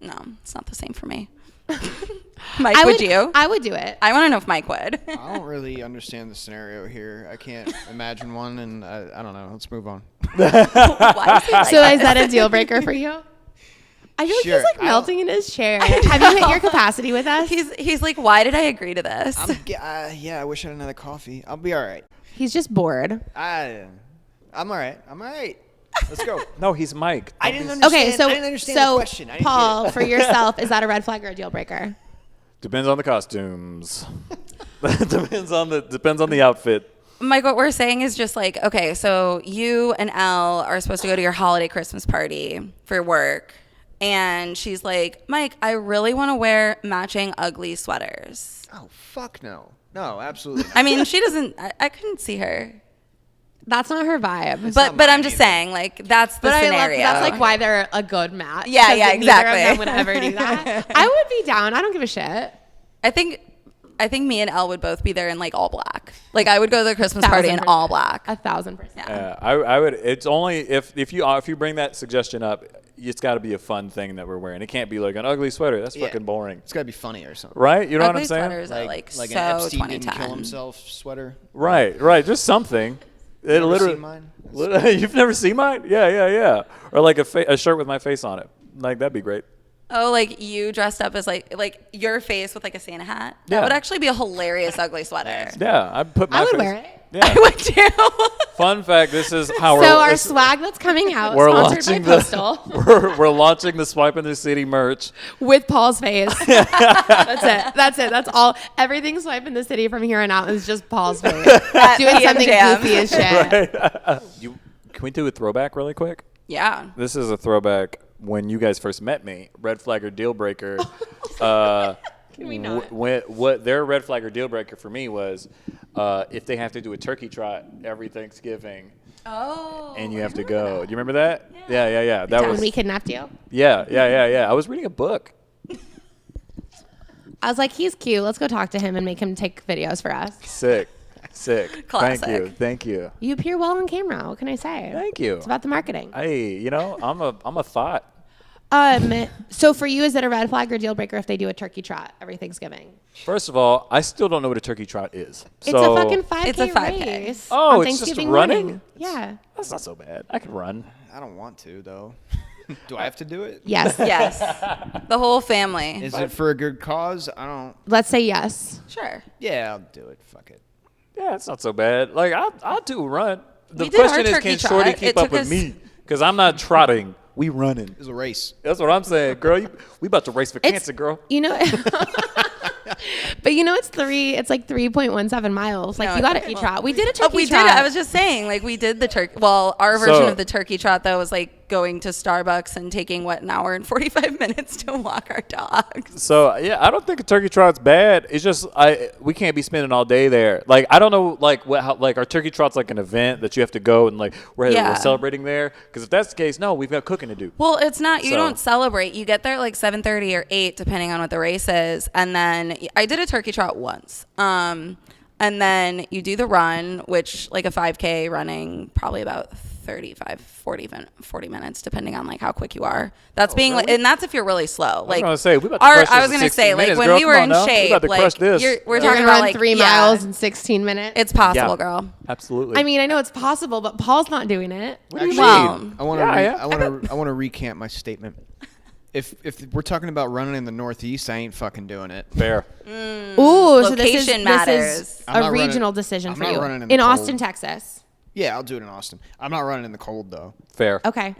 No, it's not the same for me. Mike, I would you? I would do it. I want to know if Mike would. I don't really understand the scenario here. I can't imagine one, and I don't know. Let's move on. Why is he like So that? is that a deal breaker for you? I feel like Sure, he's like I'll- melting in his chair. Have you hit your capacity with us? He's like, why did I agree to this? Yeah, I wish I had another coffee. I'll be all right. He's just bored. I'm all right. Let's go. no, he's Mike. I didn't understand. Okay, so I didn't understand the question. I didn't Paul, get it. for yourself, is that a red flag or a deal breaker? Depends on the costumes. depends on the outfit. Mike, what we're saying is just like, okay, so you and Elle are supposed to go to your holiday Christmas party for work. And she's like, Mike, I really want to wear matching ugly sweaters. Oh fuck no. No, absolutely. Not. I mean, she doesn't, I couldn't see her. That's not her vibe. not But I'm mine just either. saying, like, that's the But I love scenario. that's like why they're a good match. Yeah, 'cause yeah, neither exactly. of them would ever do that. I would be down. I don't give a shit. I think me and Elle would both be there in like all black. Like I would go to the Christmas party in 1,000%. all black. 1,000%. Yeah. I would. It's only if you bring that suggestion up, it's got to be a fun thing that we're wearing. It can't be like an ugly sweater. That's Yeah. fucking boring, It's gotta be funny or something. right? You know what Ugly I'm saying? sweaters are like an so Epstein didn't 2010. kill himself sweater. Right. Just something. It Never literally. seen mine? You've never seen mine? Yeah. Or like a shirt with my face on it. Like that'd be great. Oh, like you dressed up as like your face with like a Santa hat. That Yeah. would actually be a hilarious ugly sweater. Yeah, I'd put my. I would face- wear it. I Yeah. would too. Fun fact: this is how So our this- swag that's coming out, we're sponsored by launching Postal, we're launching the Swipe in the City merch. with Paul's face. That's it. That's all. Everything Swipe in the City from here on out is just Paul's face. Doing something Jam. goofy as shit. Can we do a throwback really quick? Yeah. This is a throwback when you guys first met me. Red flag or deal breaker. Can we not? What their red flag or deal breaker for me was if they have to do a turkey trot every Thanksgiving Oh. and you have to go. Do you remember that? Yeah. That When was we kidnapped you. yeah. I was reading a book. I was like, he's cute. Let's go talk to him and make him take videos for us. Sick. Classic. Thank you. You appear well on camera. What can I say? Thank you. It's about the marketing. Hey, I'm a thought. So for you, is it a red flag or deal breaker if they do a turkey trot every Thanksgiving? First of all, I still don't know what a turkey trot is. It's a fucking 5K It's a 5K. race. Oh, on it's just Thanksgiving running? morning. Yeah. That's not so bad. I can run. I don't want to though. Do I have to do it? Yes. Yes. The whole family. Is it for a good cause? I don't. Let's say yes. Sure. Yeah, I'll do it. Fuck it. Yeah, it's not so bad. Like I'll do a run. The We did our question is, turkey can trot. Shorty It keep up took with us- me? Because I'm not trotting. We running. It was a race. That's what I'm saying, girl. We about to race for cancer, girl. You know, but you know, it's like 3.17 miles. Like No, you got okay, to well, trot. We did a turkey we trot. did it. I was just saying, like, we did the turkey. Well, our version So- of the turkey trot, though, was like going to Starbucks and taking, an hour and 45 minutes to walk our dogs. So yeah, I don't think a turkey trot's bad. It's just we can't be spending all day there. Like I don't know, like like our turkey trot's like an event that you have to go and like we're Yeah. celebrating there. Because if that's the case, no, we've got cooking to do. Well, it's not, you So- don't celebrate. You get there like 7:30 or 8, depending on what the race is. And then I did a turkey trot once. And then you do the run, which like a 5K running, probably about 40 minutes, depending on like how quick you are. That's being like, really? and that's if you're really slow. Like gonna say, we about to crush I this was in gonna 60 say, like minutes, when girl. we Come were on in now. We shape, about to like crush this. we're You're talking gonna about run like 3 miles in 16 minutes. It's possible, girl. Absolutely. I mean, I know it's possible, but Paul's not doing it. what do you well, mean? I want Yeah, to I want to recant my statement. If we're talking about running in the Northeast, I ain't fucking doing it. Fair. Ooh, so this Location is matters. I'm a not running- regional decision I'm for not you running in the in cold. Austin, Texas. Yeah, I'll do it in Austin. I'm not running in the cold though. Fair. Okay.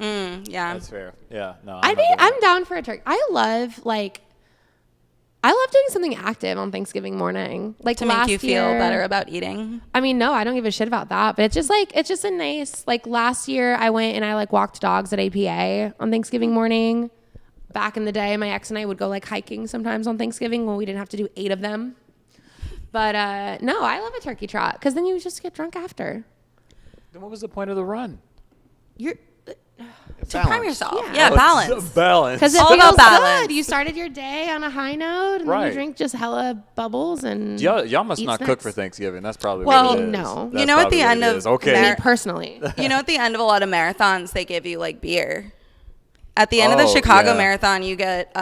Yeah. That's fair. Yeah. No. I'm down for a turkey. I love doing something active on Thanksgiving morning. Like To make last you feel year- better about eating. I mean, no, I don't give a shit about that. But it's just a nice, like last year I went and I like walked dogs at APA on Thanksgiving morning. Back in the day, my ex and I would go like hiking sometimes on Thanksgiving when we didn't have to do 8 of them. But no, I love a turkey trot because then you just get drunk after. Then what was the point of the run? You're To prime yourself. Yeah. Yeah, balance. Balance. because it All feels about balance. good. You started your day on a high note and then Right. you drink just hella bubbles and Y'all must eat not cook snacks. for Thanksgiving. That's probably Well, what it is. no. That's You know, at probably the what end it of is. Okay. Mar- Me personally. You know, at the end of a lot of marathons, they give you like beer. At the end of the Oh, Chicago yeah. marathon, you get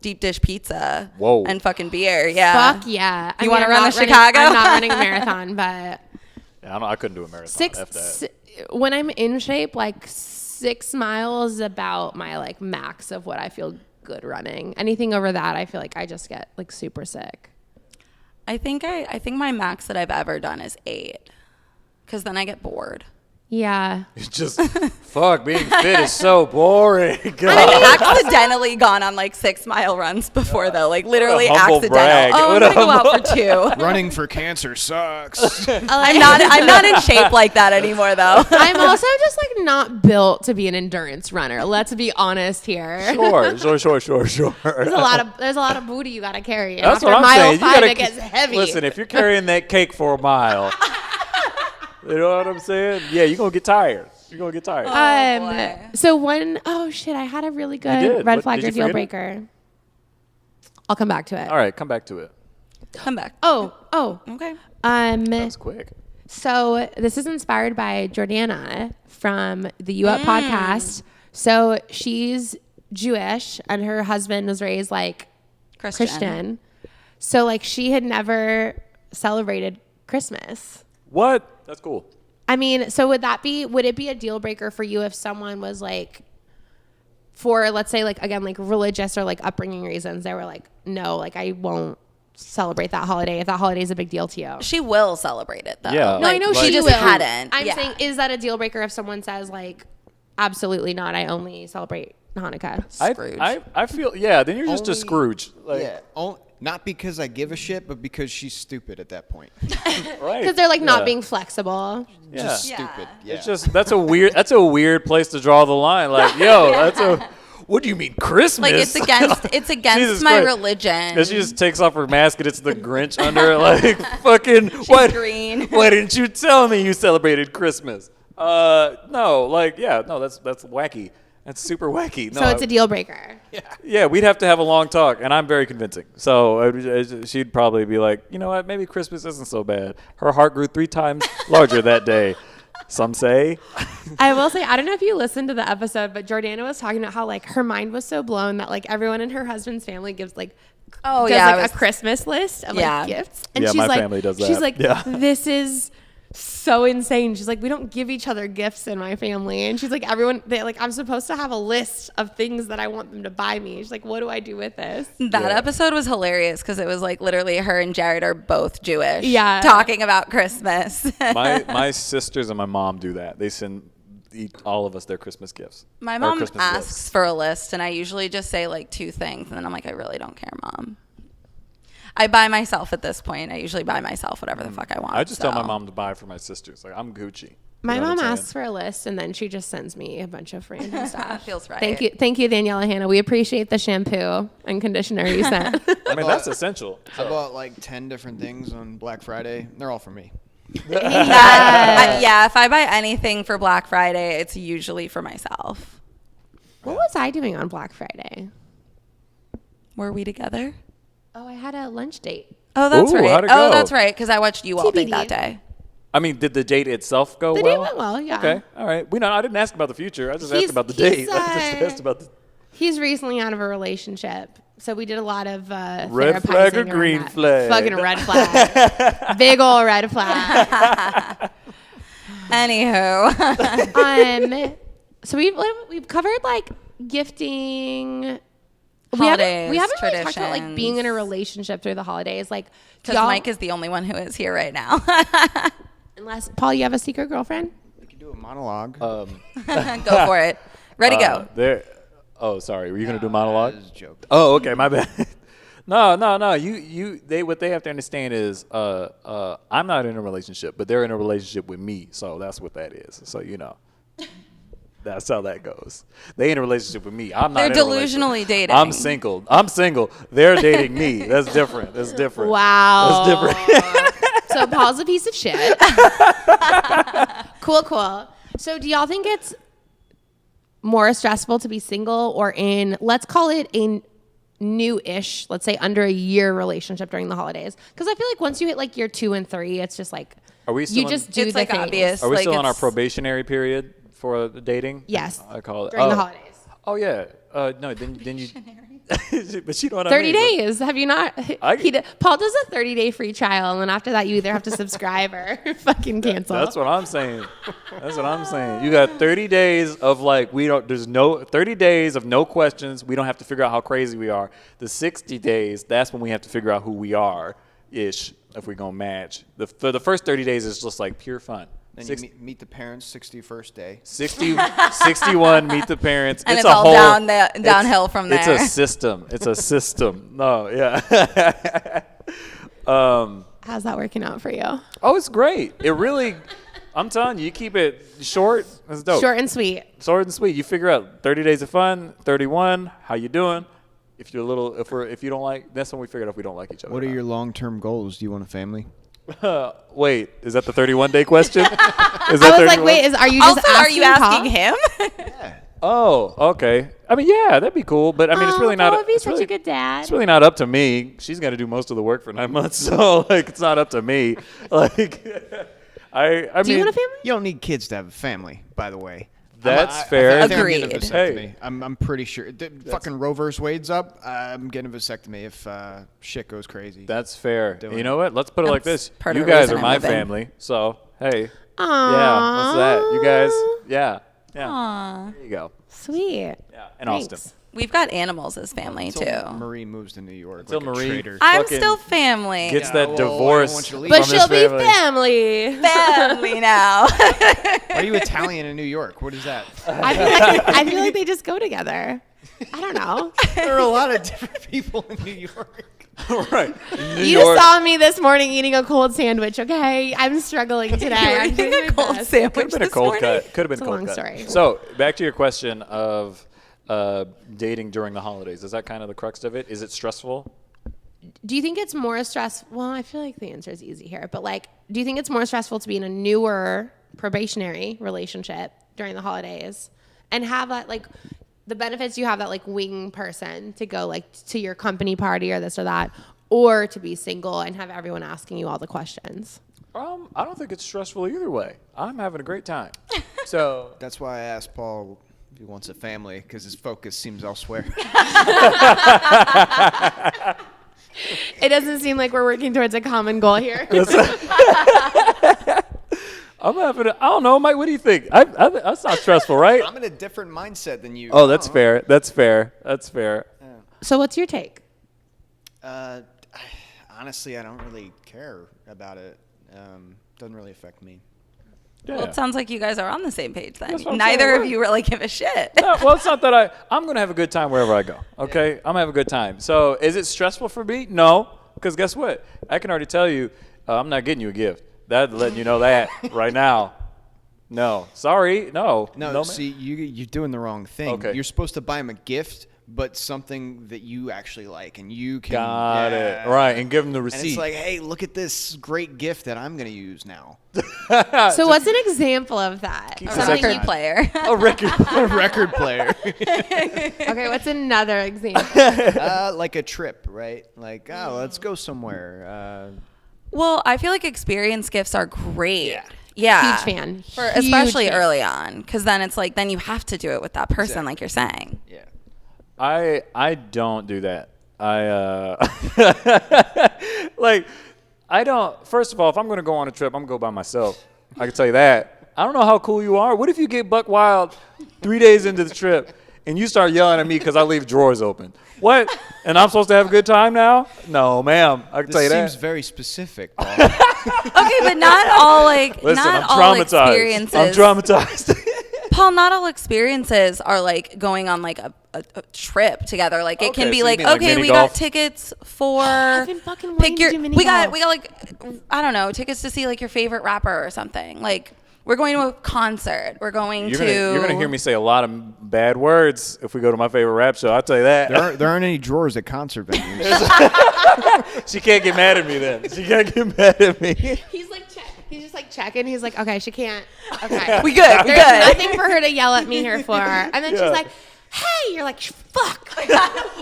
deep dish pizza. Whoa. And fucking beer. Yeah. Fuck yeah. You wanna I'm run not the running- Chicago? I'm not running a marathon, but Yeah, I couldn't do a marathon. F that. when I'm in shape, like 6 miles is about my like max of what I feel good running. Anything over that, I feel like I just get like super sick. I think my max that I've ever done is 8. Because then I get bored. Yeah. It's just fuck. Being fit is so boring. God. I've accidentally gone on like 6-mile runs before though. Like literally humble accidental. brag. Oh, I'm What a gonna go out for 2. Running for cancer sucks. I'm not in shape like that anymore though. I'm also just like not built to be an endurance runner. Let's be honest here. Sure. There's a lot of booty you gotta carry. And That's after what I'm mile saying. 5, it gets heavy. Listen, if you're carrying that cake for a mile, you know what I'm saying? Yeah, you're gonna get tired. You're gonna get tired. boy. So I had a really did. good red What, flag did or you deal forget it? breaker. I'll come back to it. All right, come back to it. Come back. Oh. Okay. That was quick. So this is inspired by Jordana from the U Up podcast. So she's Jewish and her husband was raised like Christian. So like she had never celebrated Christmas. What? That's cool. I mean, so would it be a deal breaker for you if someone was like, for let's say like, again, like religious or like upbringing reasons, they were like, no, like I won't celebrate that holiday if that holiday is a big deal to you? She will celebrate it though. Yeah. No, I know she she just will. hadn't. I'm Yeah. saying, is that a deal breaker if someone says like, absolutely not, I only celebrate Hanukkah? Scrooge. I feel, yeah, then you're just a Only- Scrooge. Like, Yeah, not because I give a shit, but because she's stupid at that point. right. Because they're like Yeah. not being flexible. Yeah. Just Yeah. stupid. Yeah. It's just, that's a weird place to draw the line. Like, yo, what do you mean Christmas? Like it's Jesus against my Christ. religion. And she just takes off her mask and it's the Grinch under it. Like, fucking, what? green. Why didn't you tell me you celebrated Christmas? No, like, yeah, no, that's wacky. That's super wacky. No, So it's a deal breaker. yeah, we'd have to have a long talk, and I'm very convincing. So she'd probably be like, you know what, maybe Christmas isn't so bad. Her heart grew 3 times larger that day. Some say. I will say, I don't know if you listened to the episode, but Jordana was talking about how like her mind was so blown that like everyone in her husband's family gives like Oh does yeah, like a Christmas list of Yeah. like gifts. And Yeah, she's my like, family does She's that. like, Yeah. this is so insane. She's like, we don't give each other gifts in my family. And she's like, I'm supposed to have a list of things that I want them to buy me. She's like, what do I do with this? That episode was hilarious because it was like literally her and Jared are both Jewish. Yeah. Talking about Christmas. My sisters and my mom do that. They send all of us their Christmas gifts. My mom asks for a list, and I usually just say like 2 things, and then I'm like, I really don't care, Mom. I buy myself at this point. I usually buy myself whatever the fuck I want. I just tell my mom to buy for my sisters. Like, I'm Gucci. My mom asks for a list, and then she just sends me a bunch of random stuff. Feels right. Thank you, Daniela Hannah. We appreciate the shampoo and conditioner you sent. I mean, that's essential. I bought like 10 different things on Black Friday. They're all for me. Yeah, if I buy anything for Black Friday, it's usually for myself. What was I doing on Black Friday? Were we together? Oh, I had a lunch date. Oh, that's right. How'd it go? Oh, that's right. Because I watched you all think TBD. that day. I mean, did the date itself go well? The date went well, yeah. Okay, all right. I didn't ask about the future. I just asked about the date. I just asked about the... He's recently out of a relationship, so we did a lot of Red flag or therapizing green around that. flag? Fucking red flag. Big ol' red flag. Anywho. So we've covered like gifting. Holidays, we haven't really talked about like traditions. being in a relationship through the holidays. Like, Because Mike is the only one who is here right now. unless Paul, you have a secret girlfriend. We can do a monologue. Go for it. Ready, go. Oh, sorry. Were you gonna do a monologue? That was a joke. Oh, okay. My bad. No. What they have to understand is, I'm not in a relationship, but they're in a relationship with me. So that's what that is. So that's how that goes. They in a relationship with me. I'm not. They're in a relationship. delusionally dating. I'm single. They're dating me. That's different. Wow. That's different. So Paul's a piece of shit. Cool. So do y'all think it's more stressful to be single or in, let's call it a new-ish, let's say under a year relationship during the holidays? Because I feel like once you hit like year 2 and 3, it's just like, Are we still you just do It's the like things. obvious. Are we Like, still on our it's- probationary period for the dating? Yes. I call it During the holidays. Oh yeah. No. Then you. But you know what I 30 mean. days. Have you not? Paul does a 30-day free trial, and then after that, you either have to subscribe or fucking cancel. That's what I'm saying. You got 30 days of like, 30 days of no questions. We don't have to figure out how crazy we are. The 60 days, that's when we have to figure out who we are, ish, if we're going to match. For the first 30 days, it's just like pure fun. Then you meet the parents 61st day. 61, meet the parents. And it's a all whole, downhill from there. It's a system. No, yeah. How's that working out for you? Oh, it's great. It really, I'm telling you, you keep it short. It's dope. Short and sweet. Short and sweet. You figure out 30 days of fun, 31, how you doing? If you don't like, that's when we figure out if we don't like each other. What are your long-term goals? Do you want a family? Wait, is that the 31-day question? I was like, wait, are you just Also, are you asking him? Yeah. Oh, okay. I mean, yeah, that'd be cool, but I mean, it's really not. Paul would be It's such really, a good dad. it's really not up to me. She's gonna do most of the work for 9 months, so like, it's not up to me. Like, I Do you mean, want a family? You don't need kids to have a family, by the way. That's fair. I think I'm getting a Agreed. vasectomy. Hey. I'm pretty sure. Fucking Roe vs. Wade's up. I'm getting a vasectomy if shit goes crazy. That's fair. Doing You know what? Let's put it like That's this. part of You the guys reason are I'm my moving. family, so hey. Aww. Yeah, what's that? You guys, yeah. Aw. There you go. Sweet. Yeah, and Thanks. Austin. We've got animals as family, Until too. Marie moves to New York. Until like a Marie- traitor. I'm fucking still family. Gets Yeah, that well, I don't divorce want you to leave. But from she'll his be family. family. family now. Why are you Italian in New York? What is that? I feel like they just go together. I don't know. There are a lot of different people in New York. Right. New You York. saw me this morning eating a cold sandwich, okay? I'm struggling today. I'm doing my cold best. sandwich Could have been a this cold morning. cut. Could have been It's a cold long cut. story. So back to your question of dating during the holidays. Is that kind of the crux of it? Is it stressful? Do you think it's more stressful? Well, I feel like the answer is easy here, but like, do you think it's more stressful to be in a newer probationary relationship during the holidays and have that like the benefits you have that like wing person to go like to your company party or this or that, or to be single and have everyone asking you all the questions? I don't think it's stressful either way. I'm having a great time. So That's why I asked Paul if he wants a family, because his focus seems elsewhere. It doesn't seem like we're working towards a common goal here. I'm having. I don't know, Mike. What do you think? That's not stressful, right? I'm in a different mindset than you. Oh, that's fair. That's fair. That's fair. So what's your take? Honestly, I don't really care about it. Doesn't really affect me. Yeah. Well, it sounds like you guys are on the same page then. That's what I'm Neither saying, of right? you really give a shit. No, well, it's not that I'm going to have a good time wherever I go. Okay, I'm gonna have a good time. So, is it stressful for me? No, because guess what? I can already tell you, I'm not getting you a gift. That's letting you know that right now. No, sorry, no. No, see, you're doing the wrong thing. Okay. You're supposed to buy him a gift, but something that you actually like, and you can. Got it. Right, and give them the And receipt. it's like, hey, look at this great gift that I'm going to use now. So what's an example of that? A Something record you- player. a record. A record player. Okay, what's another example? Like a trip, right? Like, oh, let's go somewhere. Well, I feel like experience gifts are great. Yeah. Yeah. Huge fan. Huge Especially fan. early on, because then it's like, then you have to do it with that person, like you're saying. Yeah. I don't do that. Like, I don't. First of all, if I'm gonna go on a trip, I'm gonna go by myself. I can tell you that. I don't know how cool you are. What if you get buck wild 3 days into the trip and you start yelling at me because I leave drawers open? What? And I'm supposed to have a good time now? No, ma'am. I can tell you This that. seems very specific, Paul. Okay, but not all like Listen, not I'm all traumatized. experiences. I'm traumatized. Paul, not all experiences are like going on like a trip together. Like it Okay, can be so you like, mean like okay, mini we golf? got tickets for I've been fucking wanting to do mini we got golf. like I don't know, tickets to see like your favorite rapper or something. Like we're going to a concert. We're going You're gonna hear me say a lot of bad words if we go to my favorite rap show. I'll tell you that. There aren't any drawers at concert venues. She can't get mad at me then. She can't get mad at me. He's like check. He's just like checking. He's like, okay, she can't. Okay, We good. We There's good. nothing for her to yell at me here for. And then Yeah. she's like, hey, you're like, fuck.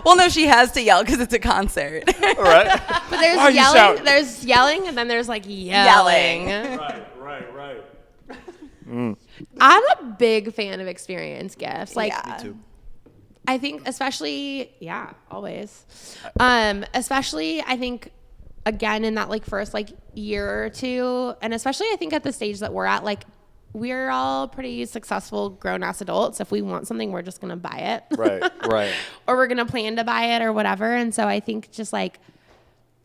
Well, no, she has to yell because it's a concert. All right. But there's Why are you yelling. shouting? There's yelling, and then there's like yelling. Right. I'm a big fan of experience gifts. Like, Yeah. Too. I think especially, yeah, always. Especially, I think, again, in that like first like year or two, and especially I think at the stage that we're at, like we're all pretty successful grown-ass adults. If we want something, we're just gonna buy it. Right. Or we're gonna plan to buy it or whatever. And so I think just like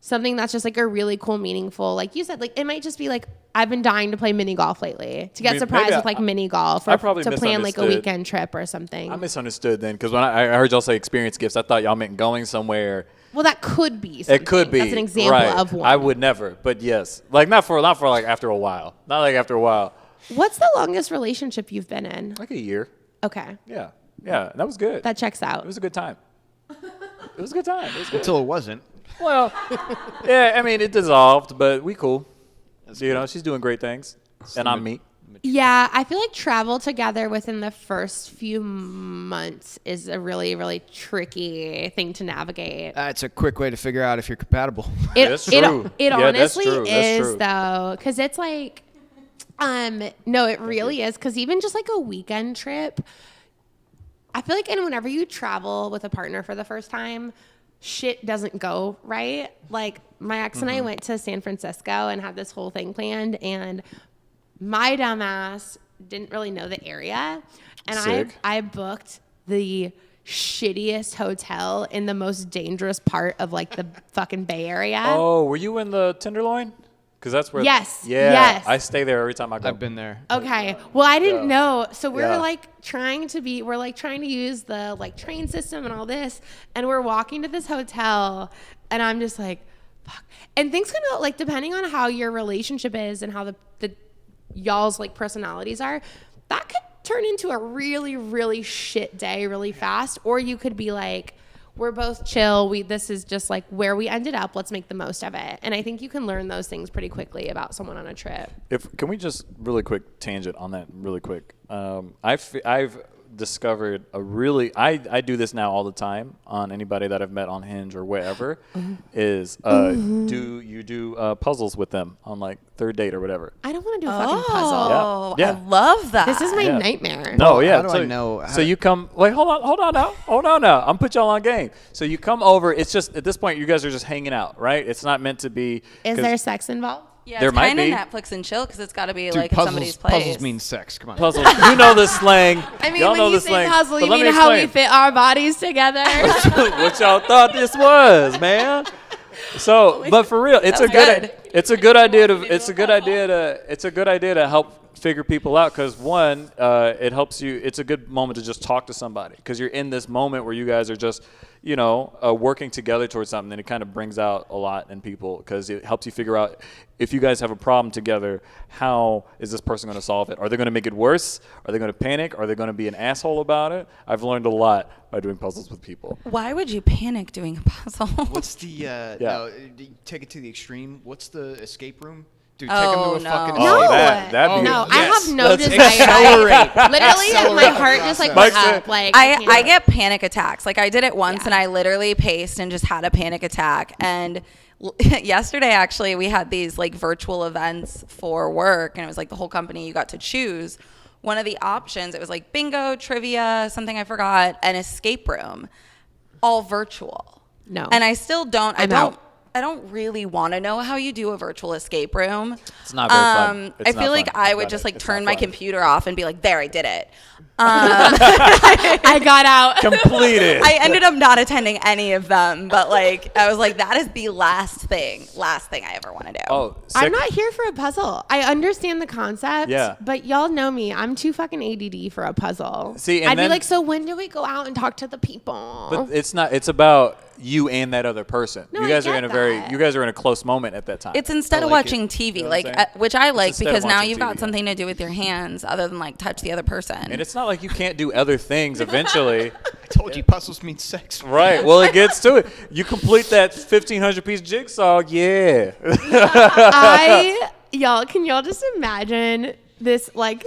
something that's just like a really cool, meaningful, like you said, like it might just be like, I've been dying to play mini golf lately, to get mean, surprised maybe with like mini golf, I or probably to plan like a misunderstood. weekend trip or something. I misunderstood then because when I heard y'all say experience gifts, I thought y'all meant going somewhere. Well, that could be something. It could be. That's an example right. of one. I would never, but yes, like not for like after a while, not like after a while, What's the longest relationship you've been in? like a year. Okay. Yeah, that was good. That checks out. It was a good time. It was a good time. It was good. Until it wasn't. Well, yeah, I mean it dissolved, but we cool. You know, she's doing great things, and I'm me. Yeah, I feel like travel together within the first few months is a really, really tricky thing to navigate. It's a quick way to figure out if you're compatible. That's true. It Yeah, that's honestly true. That's is true. though, because it's like, no, it really is. Because even just like a weekend trip, I feel like, and whenever you travel with a partner for the first time, shit doesn't go right. Like my ex and I Mm-hmm. went to San Francisco and had this whole thing planned, and my dumbass didn't really know the area, and Sick. I booked the shittiest hotel in the most dangerous part of like the fucking Bay Area. Oh, were you in the Tenderloin? Because that's where. Yes, Yeah. yes. I stay there every time I go. I've been there. Okay. Well, I didn't Yeah. know. So we're Yeah. like trying to use the like train system and all this. And we're walking to this hotel, and I'm just like, fuck. And things can go like, depending on how your relationship is and how the y'all's like personalities are, that could turn into a really, really shit day really fast. Or you could be like, we're both chill. This is just like where we ended up. Let's make the most of it. And I think you can learn those things pretty quickly about someone on a trip. Can we just really quick tangent on that really quick? I've discovered I do this now all the time on anybody that I've met on Hinge or wherever is do you do puzzles with them on like third date or whatever. I don't want to do a fucking puzzle. Oh, Yeah. I love that. This is my Yeah. nightmare. No, yeah. How do I know? So you come. Wait, hold on now. I'm put y'all on game. So you come over. It's just at this point, you guys are just hanging out, right? It's not meant to be. Is 'cause there sex involved? Yeah, There it's might kind of be. Netflix and chill because it's got to be Dude, like at somebody's place. puzzles mean sex. Come on. Puzzles. You know the slang. I mean, y'all when know you the say slang. puzzle, But you let mean me how we explain. fit our bodies together? What y'all thought this was, man? So, but for real, it's a That's good idea to help figure people out, because one, it helps you. It's a good moment to just talk to somebody, because you're in this moment where you guys are just, working together towards something, and it kind of brings out a lot in people, because it helps you figure out if you guys have a problem together, how is this person going to solve it? Are they going to make it worse? Are they going to panic? Are they going to be an asshole about it? I've learned a lot by doing puzzles with people. Why would you panic doing a puzzle? What's the no? Take it to the extreme. What's the escape room? Dude, take Oh, them to a no. fucking No. escape that'd be No, yes. I have no Let's desire. accelerate. Literally, my heart just like Mike went said- up. Like I can't. get panic attacks. Like I did it once Yeah. and I literally paced and just had a panic attack. And yesterday, actually, we had these like virtual events for work, and it was like the whole company, you got to choose one of the options. It was like bingo, trivia, something I forgot, an escape room, all virtual. No. And I still don't. I'm out. I don't really want to know how you do a virtual escape room. It's not very fun. It's I feel not like fun. I I've would done just it. like It's turn not my fun. computer off and be like, there, I did it. I got out. Completed. I ended up not attending any of them, but like I was like, that is the last thing I ever want to do. Oh, I'm not here for a puzzle. I understand the concept. Yeah. But y'all know me. I'm too fucking ADD for a puzzle. See, and I'd then- be like, so when do we go out and talk to the people? But it's not. It's about you and that other person. No, you I guys are get in that. you guys are in a close moment at that time. It's instead I of like watching it. TV, You know like what I'm saying? which I like instead of because now watching you've TV, got yeah. something to do with your hands other than like touch the other person. and it's not like you can't do other things eventually. I told you puzzles mean sex. Right. Well, it gets to it. You complete that 1,500 piece jigsaw. Yeah. Y'all, can y'all just imagine this? Like,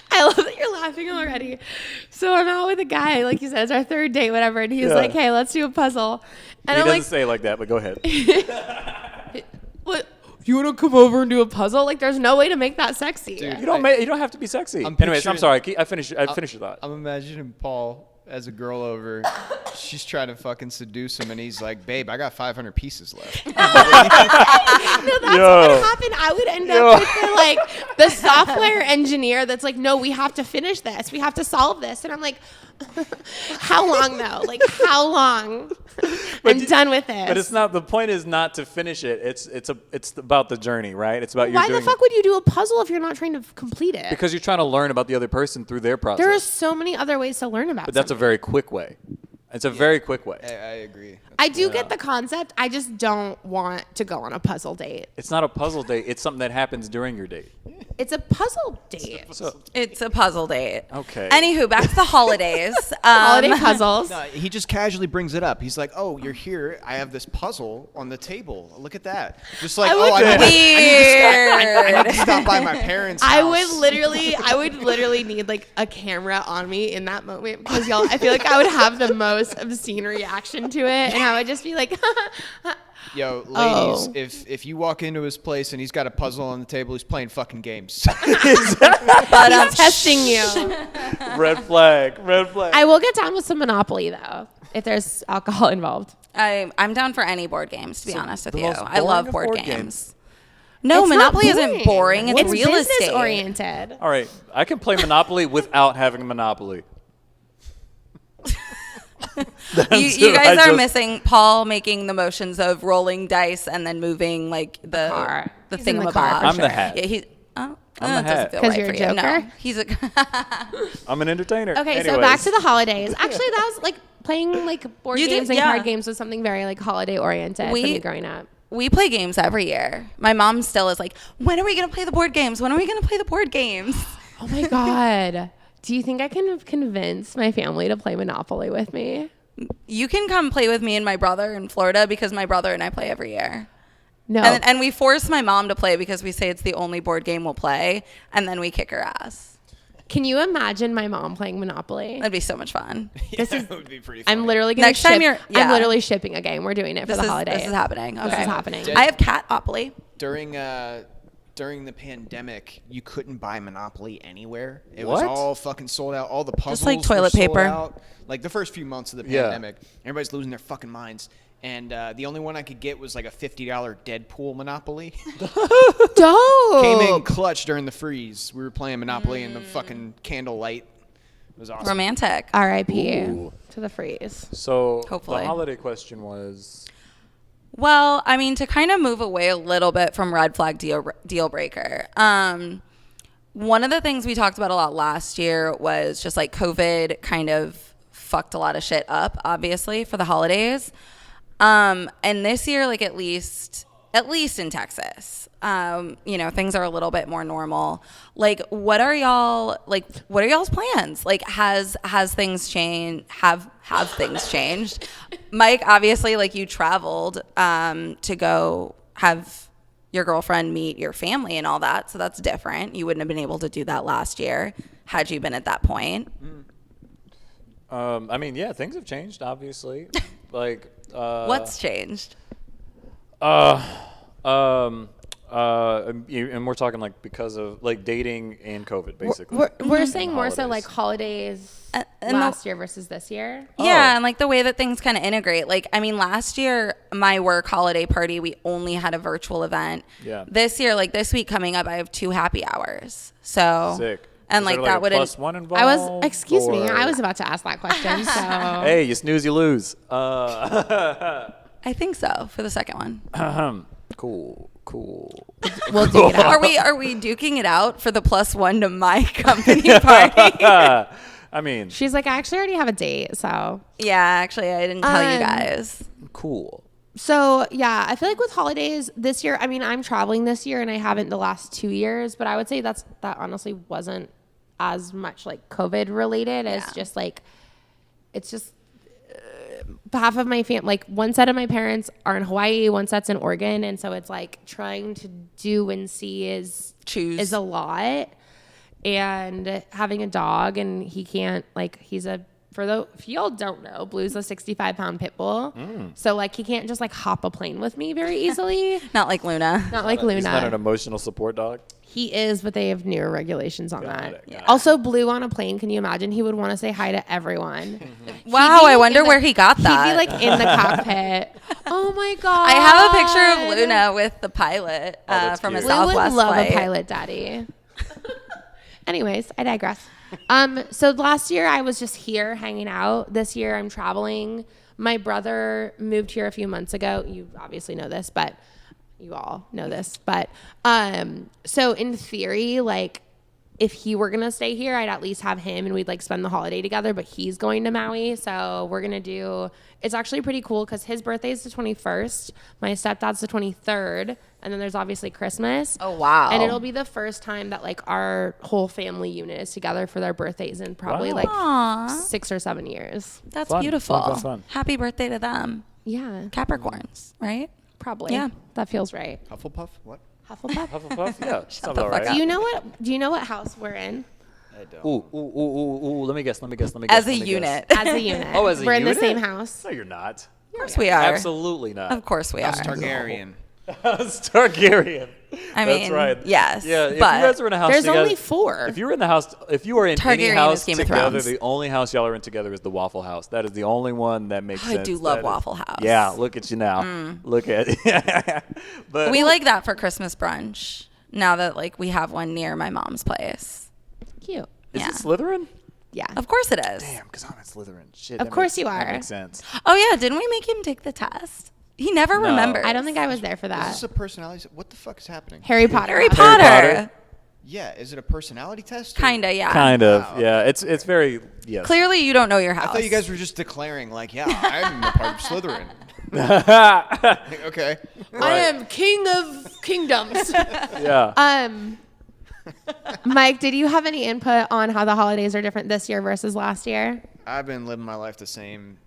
I love that you're laughing already. So I'm out with a guy, like you said, it's our third date, whatever, and he's Yeah. like, "Hey, let's do a puzzle." And He I'm doesn't like, say it like that, but go ahead. "What? You want to come over and do a puzzle? Like, there's no way to make that sexy." Dude. You don't. You don't have to be sexy. I'm Anyways, I'm picturing- sorry. I finished your thought. I'm imagining Paul as a girl over. She's trying to fucking seduce him, and he's like, "Babe, I got 500 pieces left." No, that's what would happen. I would end up with the software engineer that's like, "No, we have to finish this. We have to solve this." And I'm like, "How long though? Like, how long?" I'm done with this. But it's not. The point is not to finish it. It's about the journey, right? It's about Why you the doing fuck would you do a puzzle if you're not trying to complete it? because you're trying to learn about the other person through their process. There are so many other ways to learn about but that's a something. very quick way. It's a very quick way. I agree. I do get the concept. I just don't want to go on a puzzle date. It's not a puzzle date. It's something that happens during your date. It's a puzzle date. So It's a puzzle date. Okay. Anywho, back to the holidays. Holiday puzzles. No, he just casually brings it up. He's like, "Oh, you're here. I have this puzzle on the table. Look at that." Just like, I "Oh, would- I Weird. need to stop by my parents' I house." would literally need like a camera on me in that moment because y'all, I feel like I would have the most obscene reaction to it, and I would just be like, Yo, ladies, Oh. if you walk into his place and he's got a puzzle on the table, he's playing fucking games. But "I'm testing you." red flag. Red flag. I will get down with some Monopoly though, if there's alcohol involved. I'm down for any board games, to be honest with the you. most I love boring board of board games. games. No, It's not Monopoly isn't boring. It's real business estate. oriented. All right. I can play Monopoly without having Monopoly. You I guys are just- missing Paul making the motions of rolling dice and then moving like the car. the He's in the thingamabob. car for I'm the hat. Yeah, he's. Oh, I'm the that doesn't hat. feel 'Cause right you're for a you. No, joker? he's a. I'm an entertainer. Okay, so Anyways. back to the holidays. Actually, that was like playing like board You did- games and yeah. card games was something very like holiday oriented for me growing up. We play games every year. My mom still is like, when are we gonna play the board games? When are we gonna play the board games? Oh my god. Do you think I can convince my family to play Monopoly with me? You can come play with me and my brother in Florida because my brother and I play every year. No. And we force my mom to play because we say it's the only board game we'll play, and then we kick her ass. Can you imagine my mom playing Monopoly? That'd be so much fun. This is That would be pretty funny. I'm literally gonna Next time ship, you're- I'm yeah. literally shipping a game. We're doing it for the holidays. This is happening. Okay. This is happening. Dead- I have Catopoly. During the pandemic, you couldn't buy Monopoly anywhere. It What? was all fucking sold out. All the puzzles like were toilet sold paper. out. Like the first few months of the Yeah. pandemic, everybody's losing their fucking minds. And the only one I could get was like a $50 Deadpool Monopoly. Dope. Came in clutch during the freeze. We were playing Monopoly in the fucking candlelight. It was awesome. Romantic. R.I.P. Ooh. to the freeze. So Hopefully. the holiday question was. Well, I mean, to kind of move away a little bit from red flag deal breaker. One of the things we talked about a lot last year was just like COVID kind of fucked a lot of shit up, obviously, for the holidays. And this year, like at least in Texas, things are a little bit more normal. Like, what are y'all's plans? Like, has things changed? Have things changed? Mike, obviously, like you traveled, to go have your girlfriend meet your family and all that. So that's different. You wouldn't have been able to do that last year had you been at that point. I mean, yeah, things have changed, obviously. Like, What's changed? and we're talking like because of like dating and COVID, basically. We're saying more so Holidays. like holidays and last year versus this year. Yeah, and like the way that things kind of integrate. Like, I mean, last year, my work holiday party, we only had a virtual event. Yeah. This year, like this week coming up, I have 2 happy hours. So Sick. And Is like there, that a wouldn't. plus one involved? I was, excuse me, or- I was about to ask that question. So Hey, you snooze, you lose. I think so for the second one. Cool. we'll do it out. Are we duking it out for the +1 to my company party? I mean, She's like, I actually already have a date. So Yeah, actually, I didn't tell you guys. cool. So yeah, I feel like with holidays this year, I mean, I'm traveling this year and I haven't the last 2 years, but I would say that honestly wasn't as much like COVID related as just like, it's just half of my family, like one set of my parents are in Hawaii, one set's in Oregon. And so it's like trying to do and see is a lot. And having a dog and he can't like, if y'all don't know, Blue's a 65-pound pit bull. So like he can't just like hop a plane with me very easily. Not like Luna. Not like He's not an Luna. emotional support dog. He is, but they have newer regulations on Got that. it, got it. Also, Blue on a plane, can you imagine? He would want to say hi to everyone. Wow, I wonder where he got that. He'd be like in the cockpit. Oh my God. I have a picture of Luna with the pilot that's from a cute. Blue would Southwest love flight. a pilot daddy. Anyways, I digress. So last year I was just here hanging out. This year I'm traveling. My brother moved here a few months ago. You obviously know this, but you all know this. But so in theory, like if he were gonna stay here, I'd at least have him and we'd like spend the holiday together. But he's going to Maui, so we're gonna do. It's actually pretty cool because his birthday is the 21st. My stepdad's the 23rd, and then there's obviously Christmas. Oh, wow. And it'll be the first time that like our whole family unit is together for their birthdays in probably Wow. like Aw. 6 or 7 years. That's Fun, beautiful. fun. Happy birthday to them. Yeah, Capricorns, right? probably. Yeah. That feels right. Hufflepuff? What? Hufflepuff. Hufflepuff? Yeah, sounds the about fuck right. up. Do you know what house we're in? I don't. Ooh. Let me guess. As a unit. As a unit. Oh, as a we're in the unit? same house. No, you're not. Of course we are. Absolutely not. Of course we are. Targaryen. Targaryen. I That's mean, right. yes, Yeah, if but you guys were in a house There's together, only 4. If you were in the house, if you were in any Targaryen house is Game of together, Thrones. the only house y'all are in together is the Waffle House. That is the only one that makes I sense. do love That is- Waffle House. Yeah, look at you now. Look at it. But we like that for Christmas brunch. Now that like we have one near my mom's place. Cute. is yeah. it Slytherin? Yeah. Of course it is. Damn, because I'm in Slytherin. Shit. Of that course makes- you That are. makes sense. Oh yeah, didn't we make him take the test? He never No. remembers. I don't think I was there for Is that. this a personality? What the fuck is happening? Harry Potter. Harry house. Potter. Potter? Yeah, is it a personality test? or- Kinda, yeah. Kind of. Wow. Yeah. It's very yes. Clearly, you don't know your I house. thought you guys were just declaring, like, yeah, I'm a part of Slytherin. Okay. I am king of kingdoms. Yeah. Mike, did you have any input on how the holidays are different this year versus last year? I've been living my life the same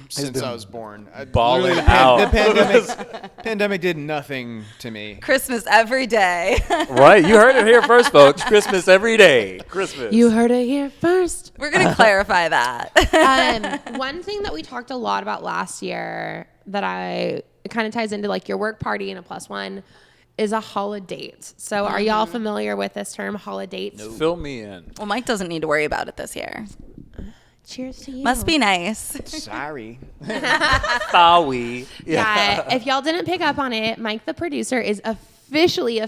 since I was born. balling Literally, out. The pandemic did nothing to me. Christmas every day. Right. You heard it here first, folks. Christmas every day. Christmas. You heard it here first. We're gonna clarify that. One thing that we talked a lot about last year that it kind of ties into like your work party and a +1 is a holiday. So are y'all familiar with this term holiday? Fill me in. Well, Mike doesn't need to worry about it this year. Cheers to you. Must be nice. Sorry. Sorry. Yeah. If y'all didn't pick up on it, Mike, the producer, is officially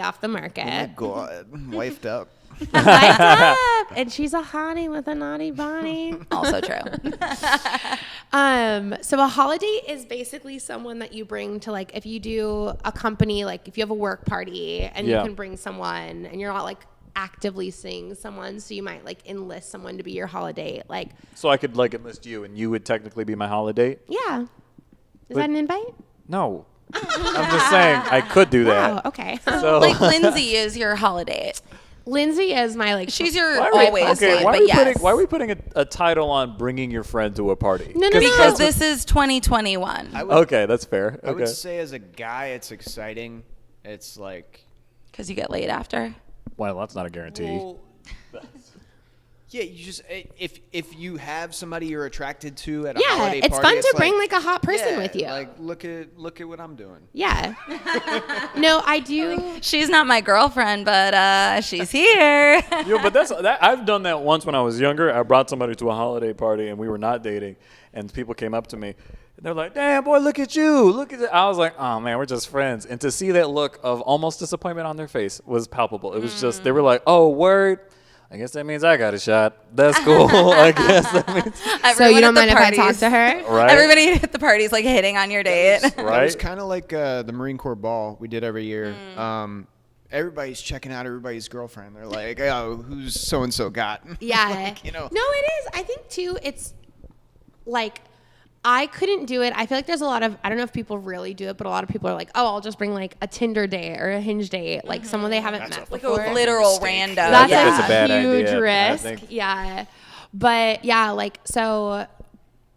off the market. Oh my God. Wifed up. Lights up. And she's a hottie with a naughty body. Also true. So a holiday is basically someone that you bring to, like, if you do a company, like if you have a work party and you can bring someone and you're not like actively seeing someone, so you might like enlist someone to be your holiday. Like, So I could like enlist you, and you would technically be my holiday. yeah. Is that an invite? No, I'm just saying I could do that. Oh, okay. So Like Lindsay is your holiday. Lindsay is my like. She's your why are we- always okay, one, why are but we yes. putting why are we putting a title on bringing your friend to a party? No, Because this is 2021. Okay, that's fair. I would Okay. say as a guy, it's exciting. It's like, Because you get laid after. Well, that's not a guarantee. well, yeah, you just if you have somebody you're attracted to at a Yeah, holiday it's party, fun to bring like a hot person yeah, with you. Like look at what I'm doing. Yeah. No, I do. She's not my girlfriend, but she's here. Yo, but that I've done that once when I was younger. I brought somebody to a holiday party and we were not dating, and people came up to me and they're like, "Damn, boy, look at you! Look at it!" I was like, "Oh man, we're just friends." And to see that look of almost disappointment on their face was palpable. It was just they were like, "Oh, word." I guess that means I got a shot. That's cool. I guess that means So you don't mind if I talk parties, to her? right. Everybody at the party's like hitting on your date. That was Right. kind of like the Marine Corps ball we did every year. Everybody's checking out everybody's girlfriend. They're like, "Oh, who's so and so got?" Yeah. Like, you know. No, it is. I think too, it's like I couldn't do it. I feel like there's a lot of, I don't know if people really do it, but a lot of people are like, oh, I'll just bring like a Tinder date or a Hinge date, like someone they haven't met Like a before. literal mistake. rando. That's Yeah. a It's a bad huge idea, I risk. think. Yeah. But yeah, like, so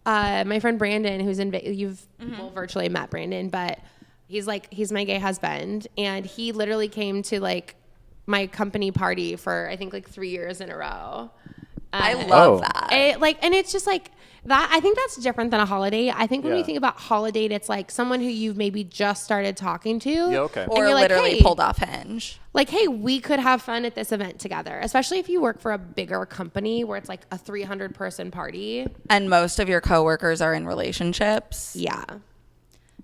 my friend Brandon, who's in, you've well, virtually met Brandon, but he's my gay husband. And he literally came to like my company party for, I think like 3 years in a row. I love Oh. that. And it's just like that. I think that's different than a holiday. I think when we Yeah. think about holiday, it's like someone who you've maybe just started talking to. Yeah, okay. Or you're like, literally hey, pulled off Hinge. like, hey, we could have fun at this event together, especially if you work for a bigger company where it's like a 300 person party. And most of your coworkers are in relationships. Yeah.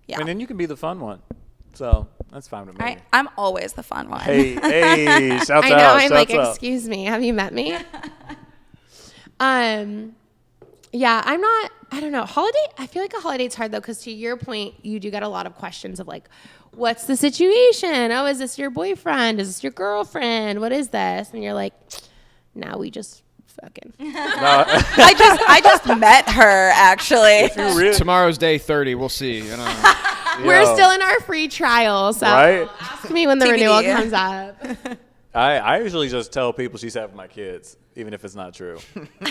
Yeah. And then you can be the fun one. So that's fine with me. I'm always the fun one. Hey, shouts out. I know. I'm like, shouts out. excuse me, have you met me? Yeah, I don't know. Holiday, I feel like a holiday's hard though, because to your point, you do get a lot of questions of like, what's the situation? Oh, is this your boyfriend? Is this your girlfriend? What is this? And you're like, nah, we just fucking. I just met her actually. You really- Tomorrow's day 30. We'll see. You know. We're Yo. still in our free trial, so Right? ask me when the TBD. renewal comes up. I usually just tell people she's having my kids, even if it's not true.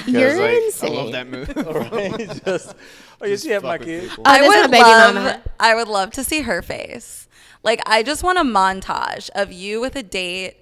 You're like, I insane. love that move. Right? Just, oh, yeah, she having my fuck with kids. people. Oh, this is my baby mama. I would love to see her face. Like, I just want a montage of you with a date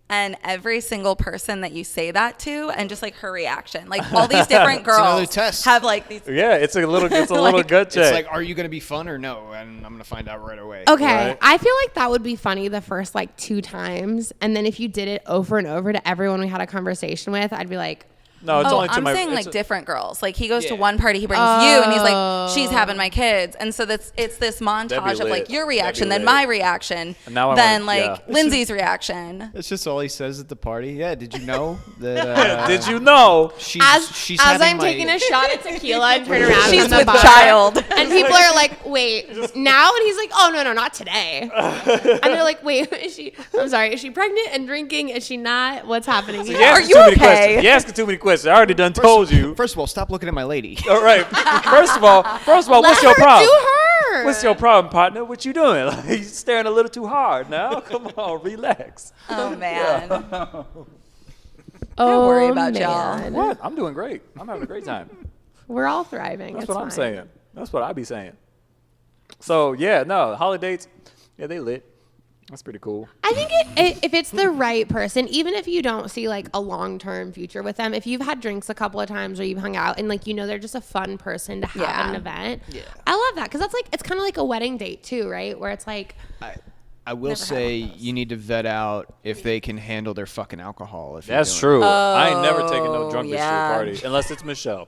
and every single person that you say that to, and just like her reaction. Like all these different girls another test. have like these. Yeah, it's a little Like, gut check. It's like, are you going to be fun or no? And I'm going to find out right away. Okay, Right. I feel like that would be funny the first like 2 times, and then if you did it over and over to everyone we had a conversation with, I'd be like, no, it's Oh, only to I'm my. saying it's like different girls. Like he goes to Yeah. one party, he brings you, and he's like, "She's having my kids," and so it's this montage of lit. like your That'd be reaction, then lit. my reaction, And now I then wanna- like yeah. Lindsay's reaction. That's just all he says at the party. Yeah, did you know that? Did you know? She's as having I'm my, taking a shot at tequila and turn around, She's in the with bar, child. and people are like, "Wait, now?" And he's like, "Oh no, not today." And they're like, "Wait, is she? I'm sorry, is she pregnant and drinking? Is she not? What's happening?" You Are asking you too many okay? questions. You asking too many questions. I already done told you. First of all, stop looking at my lady. All right. First of all, Let what's your her problem? do her. What's your problem, partner? What you doing? Like, you staring a little too hard now. Come on, relax. Oh man, Oh, worry about y'all. man. What? I'm doing great. I'm having a great time. We're all thriving. That's It's what I'm fine. saying. That's what I be saying. So yeah, no holidays. Yeah, they lit. That's pretty cool. I think if it's the right person, even if you don't see like a long-term future with them, if you've had drinks a couple of times or you've hung out and like they're just a fun person to have at an Yeah. event, Yeah. I love that because that's like it's kind of like a wedding date too, right? Where it's like I will Never had say one of those. you need to vet out if they can handle their fucking alcohol. If you're That's doing true. I ain't never taken no drunk bitch to yeah. a party unless it's Michelle.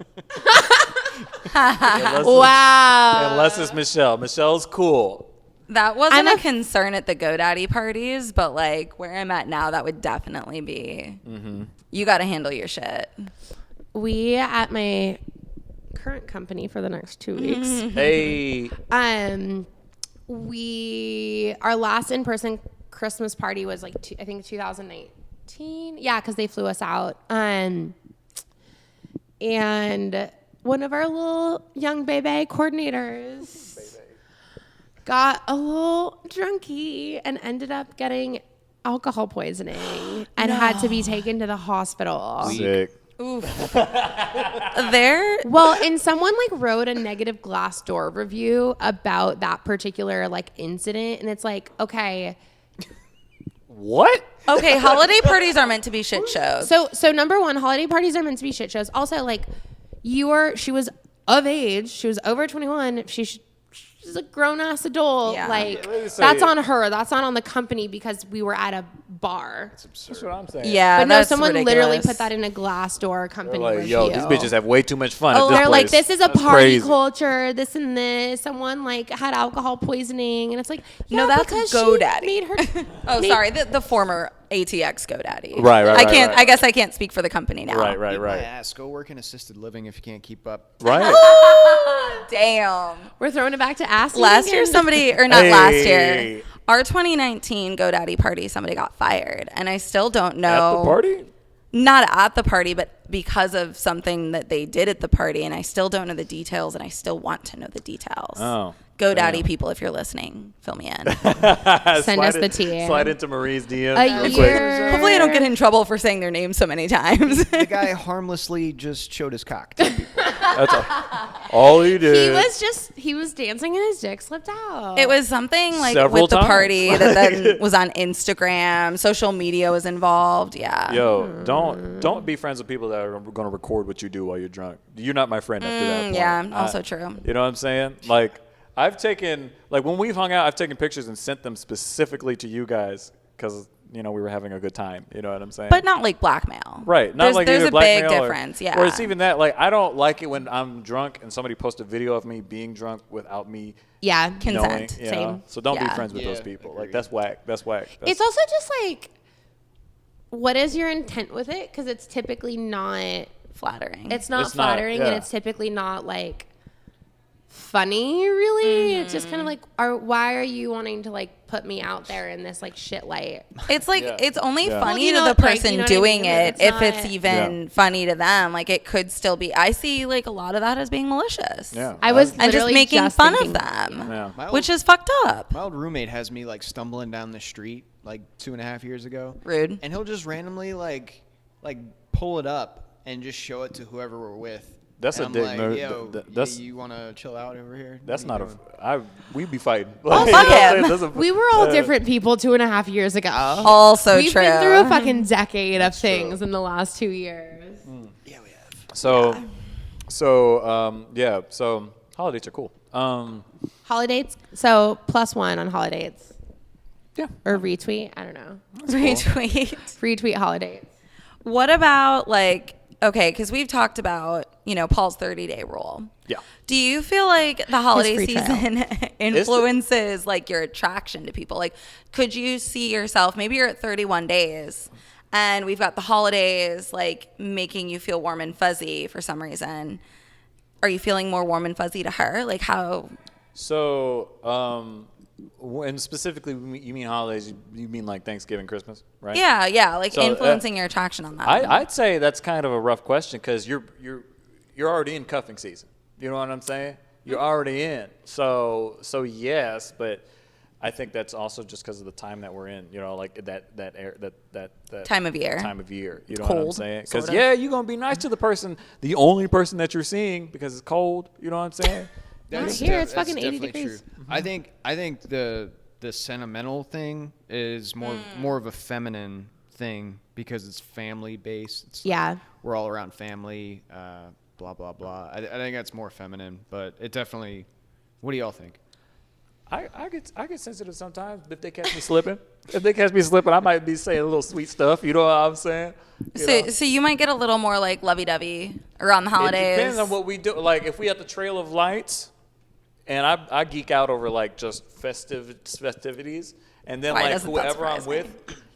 Wow. Unless it's Michelle. Michelle's cool. That wasn't I'm a concern at the GoDaddy parties, but like where I'm at now, that would definitely be. You got to handle your shit. We at my current company for the next 2 weeks. Hey. Our last in-person Christmas party was like I think 2019. Yeah, because they flew us out. And one of our little young baby coordinators got a little drunky and ended up getting alcohol poisoning and had to be taken to the hospital. Sick. There, Well, and someone like wrote a negative Glassdoor review about that particular like incident, and it's like, okay, What? okay, holiday parties are meant to be shit shows. so number one, holiday parties are meant to be shit shows. Also, like, she was of age, she was over 21. She's a grown ass adult. Yeah. Like, Let me say that's it. on her. That's not on the company because we were at a bar. That's what I'm saying. Yeah, But no, that's someone ridiculous. literally put that in a Glassdoor company They're like, review. yo, these bitches have way too much fun Oh, at this They're place. like, this is a That's party crazy. culture, this and this. Someone like had alcohol poisoning, and it's like, No, yeah, that's because she GoDaddy. made her. Oh, made- sorry, the former ATX GoDaddy. Right, I can't. right. I guess I can't speak for the company now. Right. My ass. Go work in assisted living if you can't keep up. Right. Damn. We're throwing it back to ass. Last year, somebody, or not last Hey. year, our 2019 GoDaddy party, somebody got fired, and I still don't know. At the party? Not at the party, but because of something that they did at the party, and I still don't know the details, and I still want to know the details. Oh. GoDaddy damn. people, if you're listening, fill me in. Send us the tea. Slide into Marie's DM. A real quick. year. Hopefully, I don't get in trouble for saying their name so many times. The guy harmlessly just showed his cock to people. That's all he did. He was dancing and his dick slipped out. It was something like Several with the times. party that then was on Instagram. Social media was involved. Yeah. Yo, don't be friends with people that are going to record what you do while you're drunk. You're not my friend after that point. Yeah, also true. You know what I'm saying? Like, I've taken, like, when we've hung out, I've taken pictures and sent them specifically to you guys because, you know, we were having a good time. You know what I'm saying? But not like blackmail. Right. Not There's, like there's either a big blackmail difference. Yeah. Or it's even that, like, I don't like it when I'm drunk and somebody posts a video of me being drunk without me yeah, knowing. Consent. You know? Same. So don't be Yeah. friends with those Yeah, people. agreed. Like, that's whack. That's whack. It's also just like, what is your intent with it? Because it's typically not. Flattering. It's not It's not, flattering, and yeah. it's typically not like funny. Really, it's just kind of like, why are you wanting to like put me out there in this like shit light? It's like Yeah. it's only Yeah. funny Well, you to know, the like, person you know what I doing mean? it It's if it's not- even funny to them. Like it could still be. I see like a lot of that as being malicious. Yeah. I was And just literally making just fun of thinking- them, Yeah. My old, which is fucked up. my old roommate has me like stumbling down the street like 2.5 years ago. Rude. And he'll just randomly like pull it up and just show it to whoever we're with. That's And a I'm dick like, move. Yo, That's- you want to chill out over here? That's What not are you a. doing? We'd be fighting. Oh, You fuck know what I'm him. saying? Doesn't- We were all different people 2.5 years ago. Also We've true. been through a fucking decade of things in the last 2 years. Yeah, we have. So, yeah. So holidays are cool. Holidays. So +1 on holidays. Yeah. Or retweet. I don't know. Retweet. Retweet holidays. What about like okay? Because we've talked about Paul's 30-day rule. Yeah. Do you feel like the holiday free trial. season influences like your attraction to people? Like, could you see yourself? Maybe you're at 31 days, and we've got the holidays like making you feel warm and fuzzy for some reason. Are you feeling more warm and fuzzy to her? Like how? So, when specifically you mean holidays, you mean like Thanksgiving, Christmas, right? Yeah, like So, influencing your attraction on that. I'd say that's kind of a rough question because you're already in cuffing season. You know what I'm saying? You're already in. So yes, but I think that's also just because of the time that we're in. You know, like that Time of year. Time of year. You know what I'm Cold, saying? sort Because of. yeah, you're gonna be nice to the person, the only person that you're seeing because it's cold. You know what I'm saying? Here, it's fucking 80 definitely degrees. True. I think the sentimental thing is more of a feminine thing because it's family based. It's Yeah. like we're all around family. Blah blah blah. I think that's more feminine, but it definitely. What do y'all think? I get sensitive sometimes if they catch me slipping. If they catch me slipping, I might be saying a little sweet stuff. You know what I'm saying? So you might get a little more like lovey-dovey around the holidays. It depends on what we do. Like if we at the Trail of Lights, and I geek out over like just festivities, and then Why like doesn't that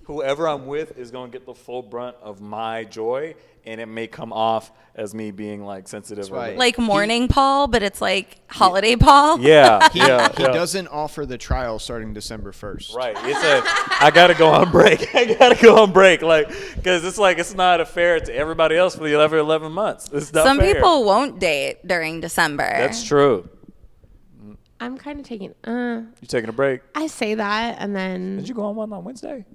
whoever I'm with is gonna get the full brunt of my joy, and it may come off as me being like sensitive. right. Like morning Paul, but it's like holiday Paul. Yeah, He doesn't offer the trial starting December 1st. Right. I gotta go on break. I gotta go on break, like, because it's like it's not fair to everybody else for the other 11 months. It's not Some fair. people won't date during December. That's true. I'm kind of taking. You taking a break? I say that, and then Did you go on one on Wednesday,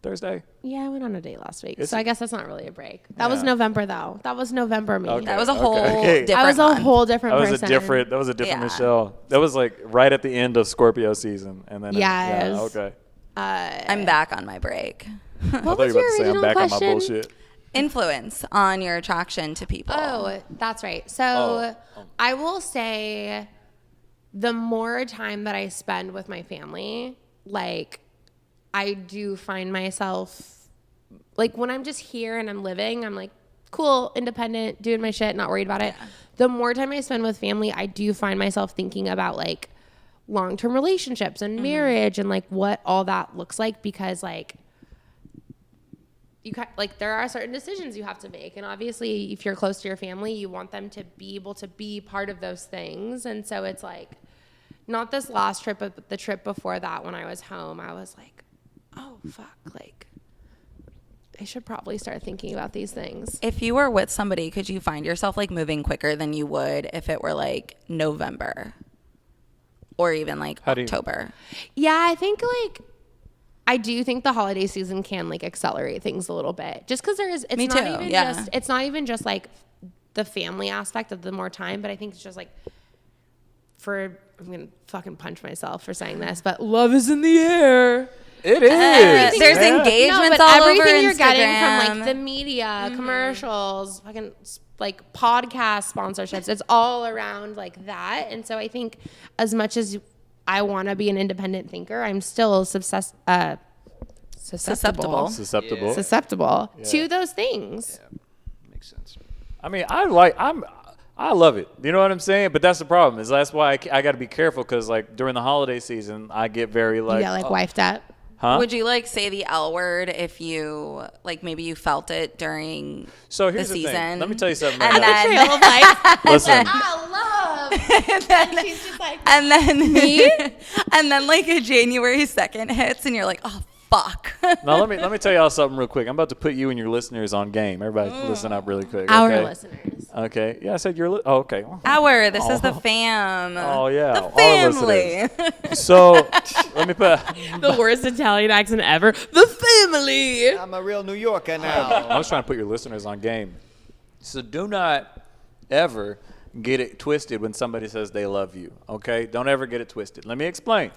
Thursday? yeah, I went on a date last week, Is so it- I guess that's not really a break. That was Yeah. November though. That was November, maybe. Okay. That was a whole Okay. different I was a month. whole different That was person. That was a different Yeah. Michelle. That was like right at the end of Scorpio season, and then Yes. yeah, okay. I'm back on my break. I What thought was you were your about to say I'm original back on question? my bullshit. Influence on your attraction to people. Oh, that's right. So Oh. I will say the more time that I spend with my family, like I do find myself like when I'm just here and I'm living, I'm like cool, independent, doing my shit, not worried about it. The more time I spend with family, I do find myself thinking about like long-term relationships and marriage and like what all that looks like because like like there are certain decisions you have to make, and obviously if you're close to your family you want them to be able to be part of those things. And so it's like not this last trip but the trip before that when I was home, I was like, oh fuck, like I should probably start thinking about these things. If you were with somebody, could you find yourself like moving quicker than you would if it were like November or even like October? Yeah, I think like I do think the holiday season can like accelerate things a little bit just because Me too, yeah. it's not even just like the family aspect of the more time, but I think it's just like I'm gonna fucking punch myself for saying this, but love is in the air. It is. There's Yeah. engagements but all over everything Instagram. you're getting from like the media, commercials, fucking like podcast sponsorships, it's all around like that. And so I think as much as I want to be an independent thinker, I'm still susceptible to those things. Yeah, makes sense. I mean, I love it. You know what I'm saying? But that's the problem. That's why I got to be careful because like during the holiday season, I get very like. You get like wifed up. Huh? Would you like say the L word if you like maybe you felt it during So here's the the season? thing. Let me tell you something. And Right then, Listen. I love. And she's just like, and then me, and then like a January 2nd hits, and you're like, oh fuck. Now let me tell y'all something real quick. I'm about to put you and your listeners on game. Everybody, listen up really quick. our okay? listeners. Okay. Yeah, I said you're. Oh, okay. This is the fam. Oh yeah. The All our family. listeners. So let me put. The worst Italian accent ever. The family. I'm a real New Yorker now. I was trying to put your listeners on game. So do not ever get it twisted when somebody says they love you. Okay? Don't ever get it twisted. Let me explain.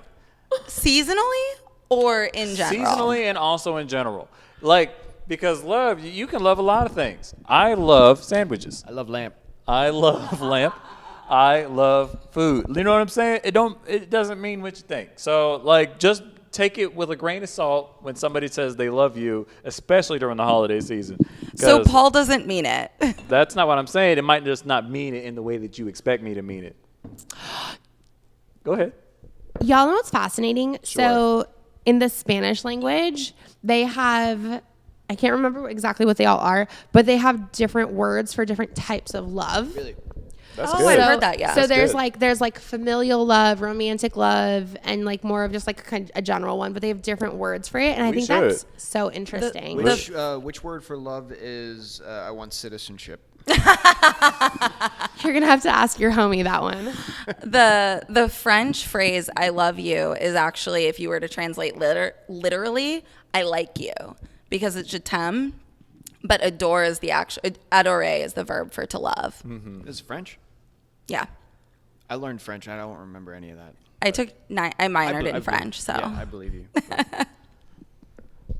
Seasonally or in general? Seasonally and also in general. Like, because love, you can love a lot of things. I love sandwiches. I love lamp. I love lamp. I love food. You know what I'm saying? It doesn't mean what you think. So, like, just take it with a grain of salt when somebody says they love you, especially during the holiday season. So 'Cause Paul doesn't mean it. that's not what I'm saying. It might just not mean it in the way that you expect me to mean it. Go ahead. Y'all know what's fascinating? Sure. So in the Spanish language, they have, I can't remember exactly what they all are, but they have different words for different types of love. Really? That's Oh, good. I've heard that, yeah. So That's there's good. like familial love, romantic love, and like more of just like a, kind of a general one, but they have different words for it. And I We think should. that's so interesting. Which word for love is I want citizenship? You're going to have to ask your homie that one. The French phrase "I love you" is actually, if you were to translate literally, "I like you," because it's je t'aime, but adore is the actual adore is the verb for to love. This is French? Yeah, I learned French. I don't remember any of that. I took I minored in I believe- French, so Yeah, I believe you.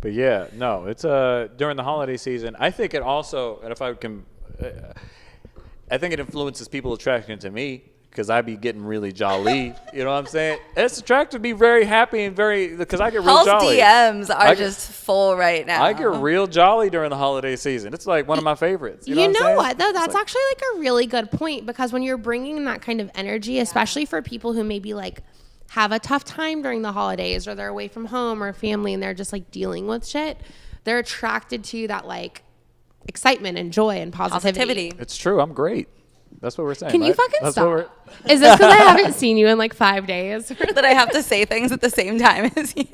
But yeah, no, it's during the holiday season. I think it also, and if I can, I think it influences people attraction to me because I be getting really jolly. You know what I'm saying? It's attractive to be very happy and because I get real Paul's jolly. DMs are just full right now. I get real jolly during the holiday season. It's like one of my favorites. You know You what I'm know saying? what, though? That's actually like a really good point, because when you're bringing that kind of energy, especially for people who maybe like have a tough time during the holidays, or they're away from home or family and they're just like dealing with shit, they're attracted to that like excitement and joy and positivity. It's true. I'm great. That's what we're saying. Can you right? fucking That's stop? Is this because I haven't seen you in like 5 days? that I have to say things at the same time as you.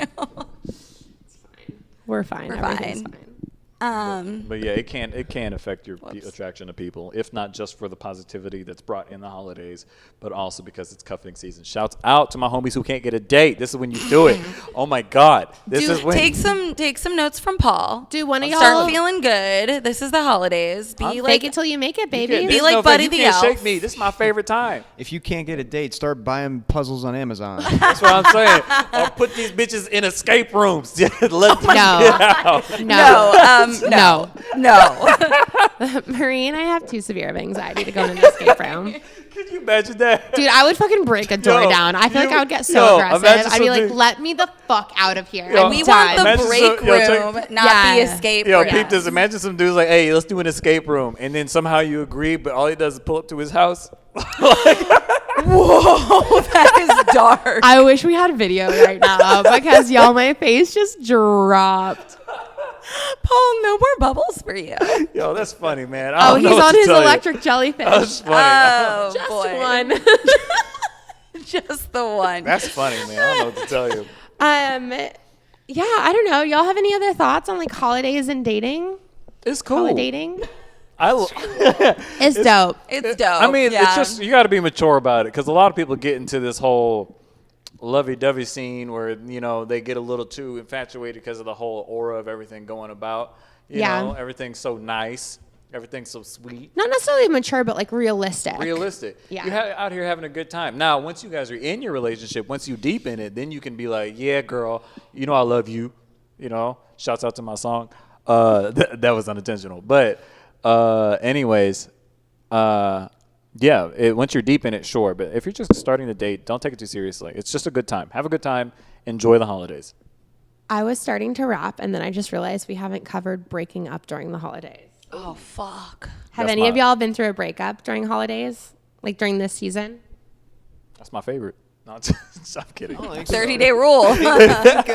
We're fine. We're Everything's fine. fine. But yeah, it can affect your attraction to people, if not just for the positivity that's brought in the holidays, but also because it's cuffing season. Shouts out to my homies who can't get a date. This is when you do it. Oh my God, this is when. Take some notes from Paul. Do one of y'all start feeling good? This is the holidays. Be like fake it till you make it, baby. Be like Buddy the Elf. You can't shake me. This is my favorite time. If you can't get a date, start buying puzzles on Amazon. That's what I'm saying. Or put these bitches in escape rooms. Let them get out. No. Marie and I have too severe of anxiety to go in an escape room. Could you imagine that? Dude, I would fucking break a door down. I feel like I would get so aggressive. I'd be like, let me the fuck out of here. We want the Imagine break room, not the escape room. Peep this. Imagine some dude's like, hey, let's do an escape room. And then somehow you agree, but all he does is pull up to his house. Whoa, that is dark. I wish we had video right now, because y'all, my face just dropped. Paul, no more bubbles for you. Yo, that's funny, man. Oh, he's on his electric jellyfish. That's funny. Oh, Just boy. one. Just the one. That's funny, man. I don't know what to tell you. Yeah, I don't know. Y'all have any other thoughts on like holidays and dating? It's cool. Holidating? It's It's dope. dope. I mean, yeah. it's just, you got to be mature about it, because a lot of people get into this whole lovey-dovey scene where, you know, they get a little too infatuated because of the whole aura of everything going about. You know, everything's so nice. Everything's so sweet. Not necessarily mature, but like realistic. Yeah. You're out here having a good time. Now, once you guys are in your relationship, once you deep in it, then you can be like, yeah, girl, you know I love you. You know, shouts out to my song. That was unintentional. But anyways, yeah, once you're deep in it, sure. But if you're just starting to date, don't take it too seriously. It's just a good time. Have a good time. Enjoy the holidays. I was starting to rap, and then I just realized we haven't covered breaking up during the holidays. Oh, fuck. Have any of y'all been through a breakup during holidays? Like during this season? That's my favorite. No, I'm kidding. 30-day rule. I think,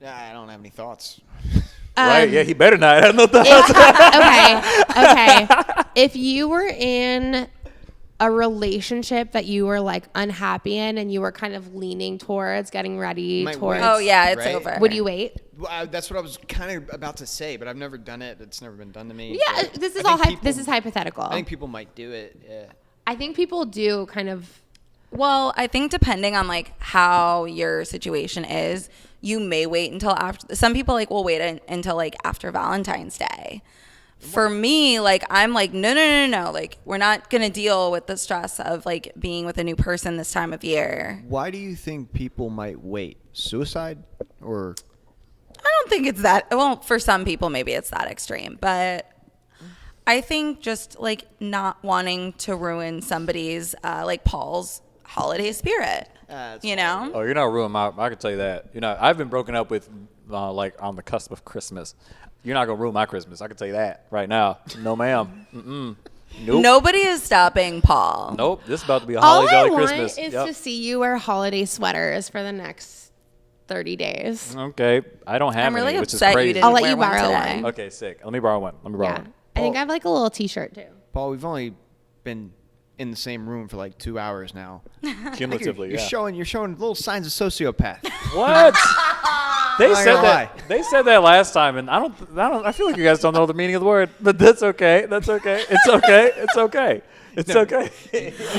I don't have any thoughts. Right? Yeah, he better not. I have no thoughts. Okay. If you were in a relationship that you were like unhappy in, and you were kind of leaning towards getting ready Might towards, wait. Oh, yeah, it's Right? over. would you wait? Well, that's what I was kind of about to say, but I've never done it. It's never been done to me. Yeah, but this is I all think this is hypothetical. I think people might do it. Yeah. I think people do kind of. Well, I think depending on like how your situation is, you may wait until after. Some people like will wait until like after Valentine's Day. For me, like I'm like no. Like we're not gonna deal with the stress of like being with a new person this time of year. Why do you think people might wait? Suicide or? I don't think it's that. Well, for some people, maybe it's that extreme, but I think just like not wanting to ruin somebody's like Paul's holiday spirit. You know? Oh, you're not ruining my. I can tell you that. You know, I've been broken up with, like on the cusp of Christmas. You're not gonna ruin my Christmas. I can tell you that right now. No, ma'am. Nope. Nobody is stopping Paul. Nope. This is about to be a All holly I jolly want Christmas. is to see you wear holiday sweaters for the next 30 days. Okay. I don't have I'm really any, which is upset you crazy. didn't I'll let wear you borrow today. one. Okay, sick. Let me borrow one. Yeah, I think I have like a little T-shirt too. Paul, we've only been in the same room for like 2 hours now. Cumulatively, You're yeah. showing little signs of sociopath. What? They not said gonna that. lie. They said that last time, and I don't. I feel like you guys don't know the meaning of the word, but that's okay. That's okay. It's okay. It's okay. It's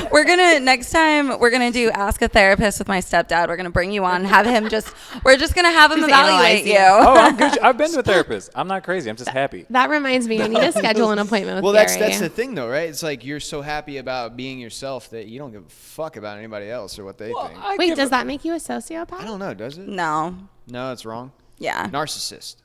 okay. Next time we're gonna do Ask a Therapist with my stepdad. We're gonna bring you on, we're just gonna have him Just evaluate analyze you. you. Oh, I'm good. I've been to a therapist. I'm not crazy. I'm just happy. That reminds me, I need to schedule an appointment with Well, Gary. that's the thing, though, right? It's like you're so happy about being yourself that you don't give a fuck about anybody else or what they think. Wait, does that make you a sociopath? I don't know, does it? No. No, it's wrong. Yeah. Narcissist.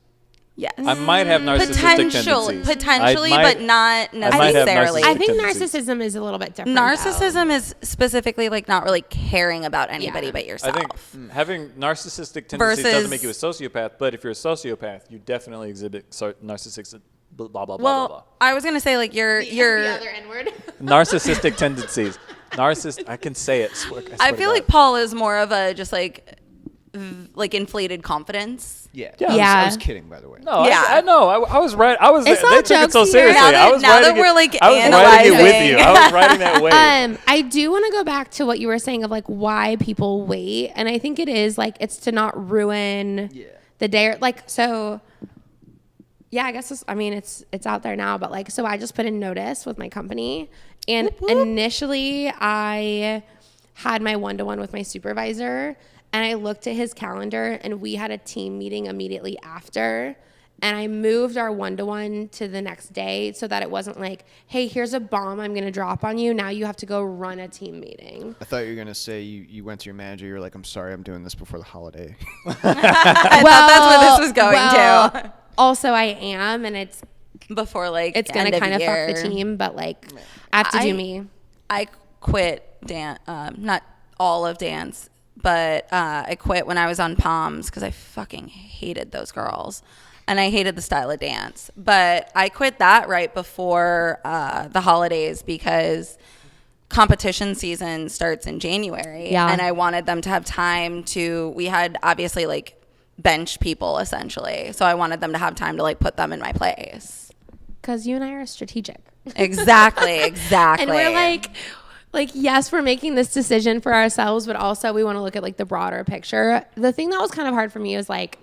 Yes. I might have narcissistic tendencies. Potentially, I but not might have necessarily. narcissistic I think tendencies. narcissism is a little bit different. Narcissism is specifically like not really caring about anybody Yeah. but I yourself. think having narcissistic tendencies doesn't Versus- make you a sociopath, but if you're a sociopath, you definitely exhibit narcissistic blah blah blah well, blah blah. I was gonna say like you're The other N word. Narcissistic tendencies. I can say it. I feel like Paul is more of a just like inflated confidence. Yeah. Yeah. I was kidding, by the way. No, Yeah. I know. I was right. I was. It's They all took it so jokes here. seriously. Now that writing we're, it- like, I was writing it with analyzing. you. I was writing that way. I do want to go back to what you were saying of like why people wait, and I think it is like it's to not ruin the day. Like so, yeah. I guess it's out there now, but like so I just put in notice with my company, and initially I had my one-to-one with my supervisor, and I looked at his calendar, and we had a team meeting immediately after. And I moved our one-to-one to the next day so that it wasn't like, hey, here's a bomb I'm going to drop on you. Now you have to go run a team meeting. I thought you were going to say you went to your manager. You're like, I'm sorry, I'm doing this before the holiday. I thought that's where this was going to. Also, I am, and it's Before like going to end kind of year. fuck the team, but like I have to do me. I quit dance, not all of dance, but I quit when I was on Palms because I fucking hated those girls. And I hated the style of dance. But I quit that right before the holidays because competition season starts in January. Yeah. And I wanted them to have time we had obviously like bench people essentially. So I wanted them to have time to like put them in my place. Because you and I are strategic. Exactly. And we're like, yes, we're making this decision for ourselves, but also we want to look at like the broader picture. The thing that was kind of hard for me was like,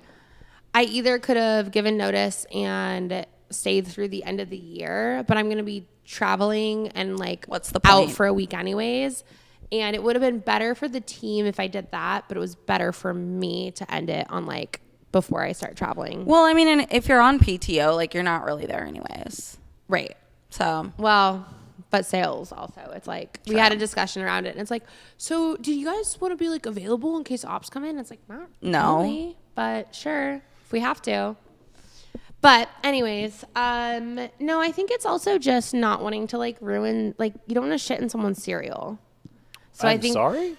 I either could have given notice and stayed through the end of the year, but I'm going to be traveling and like What's the out point? for a week anyways. And it would have been better for the team if I did that, but it was better for me to end it on like before I start traveling. Well, I mean, and if you're on PTO, like you're not really there anyways. Right. So Well, but sales also. It's like we had a discussion around it, and it's like, so do you guys want to be like available in case ops come in? It's like, not No. really, but sure if we have to. But anyways, no, I think it's also just not wanting to like ruin, like you don't want to shit in someone's cereal. So I I'm think sorry.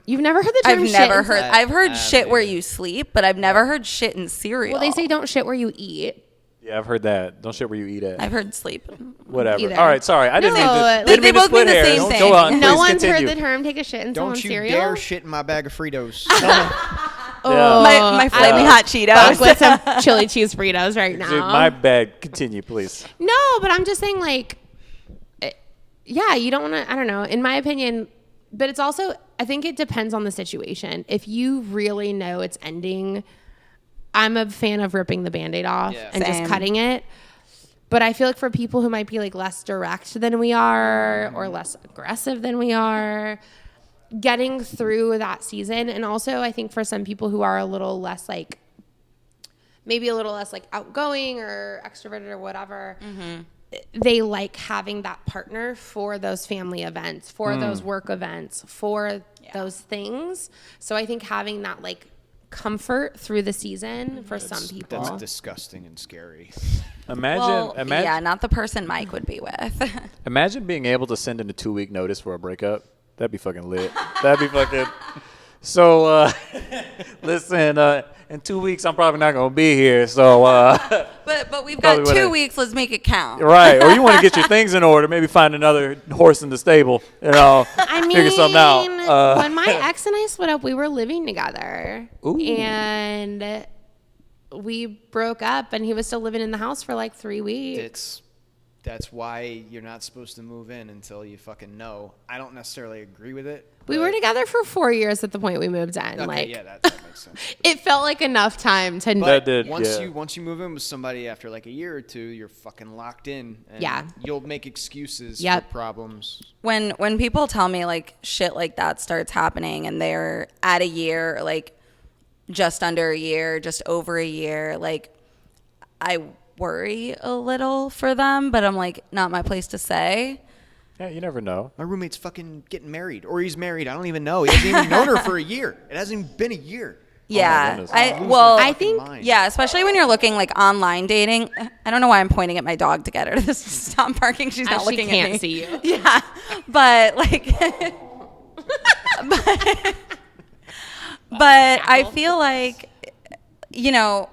you've never heard the term I've shit never in- heard. I've heard shit where you sleep, but I've never heard shit in cereal. Well, they say don't shit where you eat. Yeah, I've heard that. Don't shit where you eat at. I've heard sleep. Mm, Whatever. either. All right, sorry. I didn't No, mean to. they Didn't mean to both split mean the hairs. same thing. Go on. No please one's continue. heard the term take a shit in Don't someone's you cereal. dare shit in my bag of Fritos. Yeah. My flaming hot Cheetos. Back with some chili cheese Fritos right now. Dude, my bad. Continue, please. No, but I'm just saying, like, yeah, you don't want to, I don't know, in my opinion, but it's also, I think it depends on the situation. If you really know it's ending, I'm a fan of ripping the Band-Aid off and Same. just cutting it. But I feel like for people who might be like less direct than we are or less aggressive than we are, getting through that season. And also I think for some people who are a little less like, maybe a little less like outgoing or extroverted or whatever, they like having that partner for those family events, for those work events, for those things. So I think having that like comfort through the season for some people. That's disgusting and scary. Imagine, yeah, not the person Mike would be with. imagine being able to send in a 2-week notice for a breakup. That'd be fucking lit. That'd be fucking. So, listen, in 2 weeks, I'm probably not going to be here. So, but we've Probably got 2 wouldn't. weeks. Let's make it count. right. Or you want to get your things in order, maybe find another horse in the stable, you know, I mean, figure something out. when my ex and I split up, we were living together. Ooh. And we broke up, and he was still living in the house for like 3 weeks. That's why you're not supposed to move in until you fucking know. I don't necessarily agree with it. We but- were together for 4 years at the point we moved in. Okay, like, yeah, that makes sense. it felt like enough time to. That did, once yeah. once you move in with somebody after like a year or two, you're fucking locked in. And Yeah. you'll make excuses Yep. for problems. When people tell me like shit like that starts happening and they're at a year, like just under a year, just over a year, like I worry a little for them, but I'm like, not my place to say. Yeah, you never know. My roommate's fucking getting married, or he's married. I don't even know. He hasn't even known her for a year. It hasn't even been a year. Yeah. goodness. I think- yeah, especially when you're looking like online dating. I don't know why I'm pointing at my dog to get her to stop barking. She's not She looking at me. can't see you. Yeah, but like, but I feel like, you know,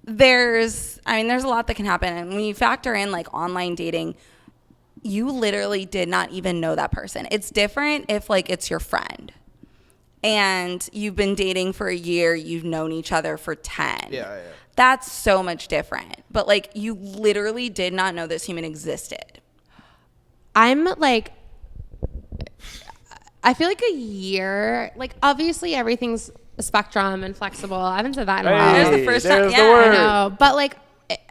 there's a lot that can happen, and when you factor in like online dating, you literally did not even know that person. It's different if like it's your friend and you've been dating for a year, you've known each other for 10. Yeah. That's so much different. But like, you literally did not know this human existed. I'm like, I feel like a year, like obviously everything's a spectrum and flexible. I haven't said that in a while. There's the first time. there's the Yeah. I word. know. But like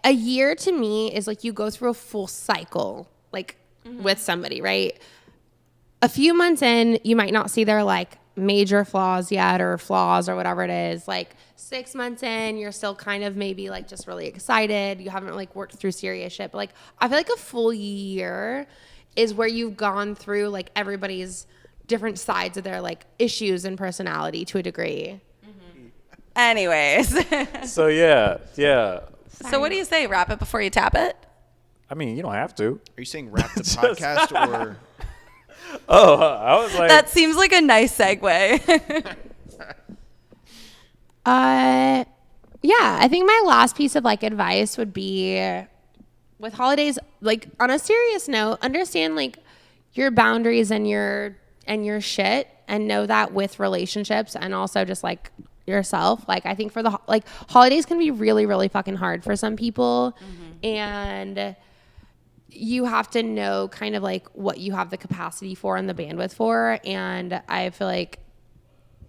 a year to me is like you go through a full cycle, like with somebody, right? A few months in, you might not see their like major flaws yet or flaws or whatever it is. Like 6 months in, you're still kind of maybe like just really excited. You haven't like worked through serious shit. But like I feel like a full year is where you've gone through like everybody's different sides of their like issues and personality to a degree. Anyways. So yeah. So what do you say? Wrap it before you tap it? I mean, you don't have to. Are you saying wrap the podcast or? Oh, I was like, That seems like a nice segue. Yeah, I think my last piece of like advice would be with holidays, like on a serious note, understand like your boundaries and your shit, and know that with relationships and also just like yourself. Like I think for the like holidays can be really, really fucking hard for some people, and you have to know kind of like what you have the capacity for and the bandwidth for. And I feel like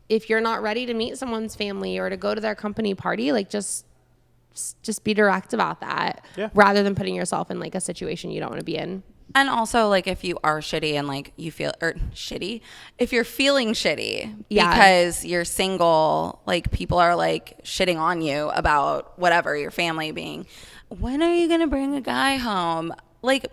if you're not ready to meet someone's family or to go to their company party, like just be direct about that, rather than putting yourself in like a situation you don't want to be in. And also, like, if you are shitty and like you feel shitty, if you're feeling shitty because you're single, like people are like shitting on you about whatever, your family being, when are you gonna bring a guy home? Like,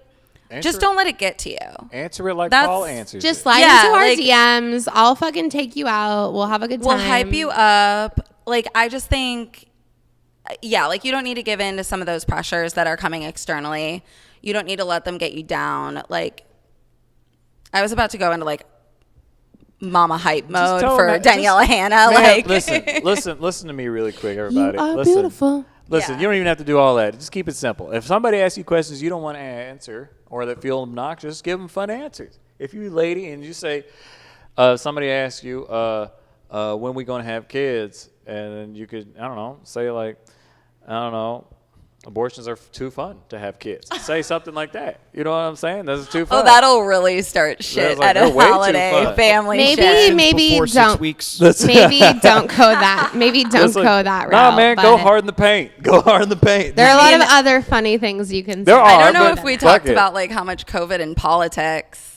just don't let it get to you. answer it like That's Paul answers. Just it. slide Yeah, into our like- DMs. I'll fucking take you out. We'll have a good time. We'll hype you up. Like, I just think, yeah, like you don't need to give in to some of those pressures that are coming externally. You don't need to let them get you down. Like, I was about to go into like mama hype mode tell for them that- Daniela Hannah. Man, Like, listen to me really quick, You everybody. are listen. beautiful. Listen, Yeah. you don't even have to do all that. Just keep it simple. If somebody asks you questions you don't want to answer or that feel obnoxious, give them fun answers. If you lady and you say, somebody asks you, when we going to have kids, and then you could, I don't know, say like, I don't know, abortions are too fun to have kids. Say something like that. You know what I'm saying? This is too fun. oh, that'll really start shit like, at a they're way too holiday fun. family Maybe- shit. maybe Before 6 don't. weeks. Maybe don't go that. Maybe don't It's like, go that route. Nah, man, go but hard in the paint. Go hard in the paint. There are a lot of mean, other funny things you can There say. are. I don't know but if we fuck talked it. about like how much COVID and politics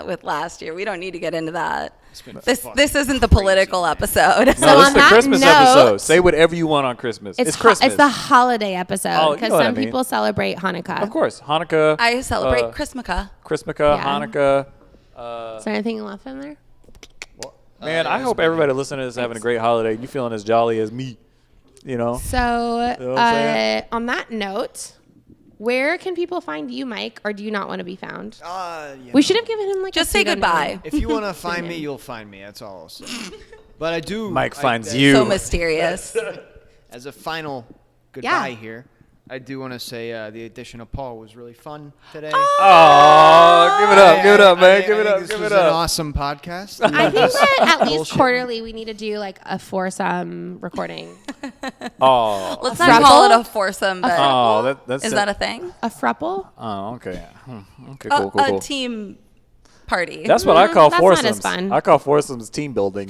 with last year. We don't need to get into that. been This fucking isn't the political episode. No, So this on is the that Christmas note- episode. Say whatever you want on Christmas. It's Christmas. It's the holiday episode Oh, you because know what I some mean. people celebrate Hanukkah. Of course. Hanukkah. I celebrate Christmaka. Christmaka, Yeah. Hanukkah. Is there anything left in there? Man, I hope everybody listening to this is having a great holiday. You feeling as jolly as me, you know? So You know what I'm saying? on that note, where can people find you, Mike, or do you not want to be found? We should have given him like Just a say pseudonym. goodbye. If you want to find me, you'll find me. That's all I'll say. But I do. Mike I- finds I- you. So mysterious. As a final goodbye here, I do want to say the addition of Paul was really fun today. Oh, give it up, man. Give it I up, think give this it was an up. awesome podcast. I think that at least Bullshit. quarterly we need to do like a foursome recording. Oh, Let's A not call it throuple? a foursome, but oh, that's is that a thing? A frupple? Oh, okay. Okay, cool, cool, A cool. team party. That's what I call That's not as foursomes. fun. I call foursomes team building.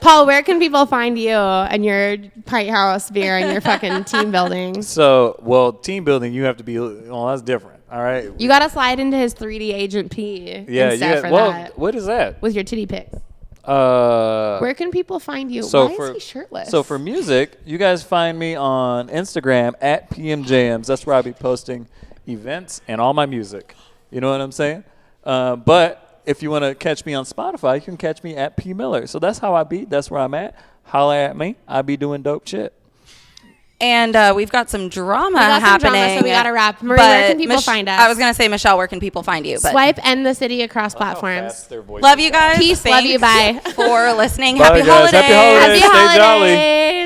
Paul, where can people find you and your pint house beer and your fucking team building? So, well, team building, you have to be. Well, that's different. All right. You got to slide into his 3D Agent P Yeah, instead yeah. for Well, that what is that? with your titty pics. Where Where can people find you? So Why for is he shirtless? So for music, you guys find me on Instagram at PMJams. That's where I'll be posting events and all my music. You know what I'm saying? But if you want to catch me on Spotify, you can catch me at Pmiller. So that's how I be. That's where I'm at. Holla at me. I be doing dope shit. And we've got some drama We got some happening. drama, so we gotta wrap. Marie, But where can people find us? I was gonna say, Michelle, where can people find you? But Swipe and the city across platforms. love you guys. Peace, love you, Thanks bye. for listening. Bye, Happy guys. holidays. Happy holidays. Happy Stay jolly. holidays.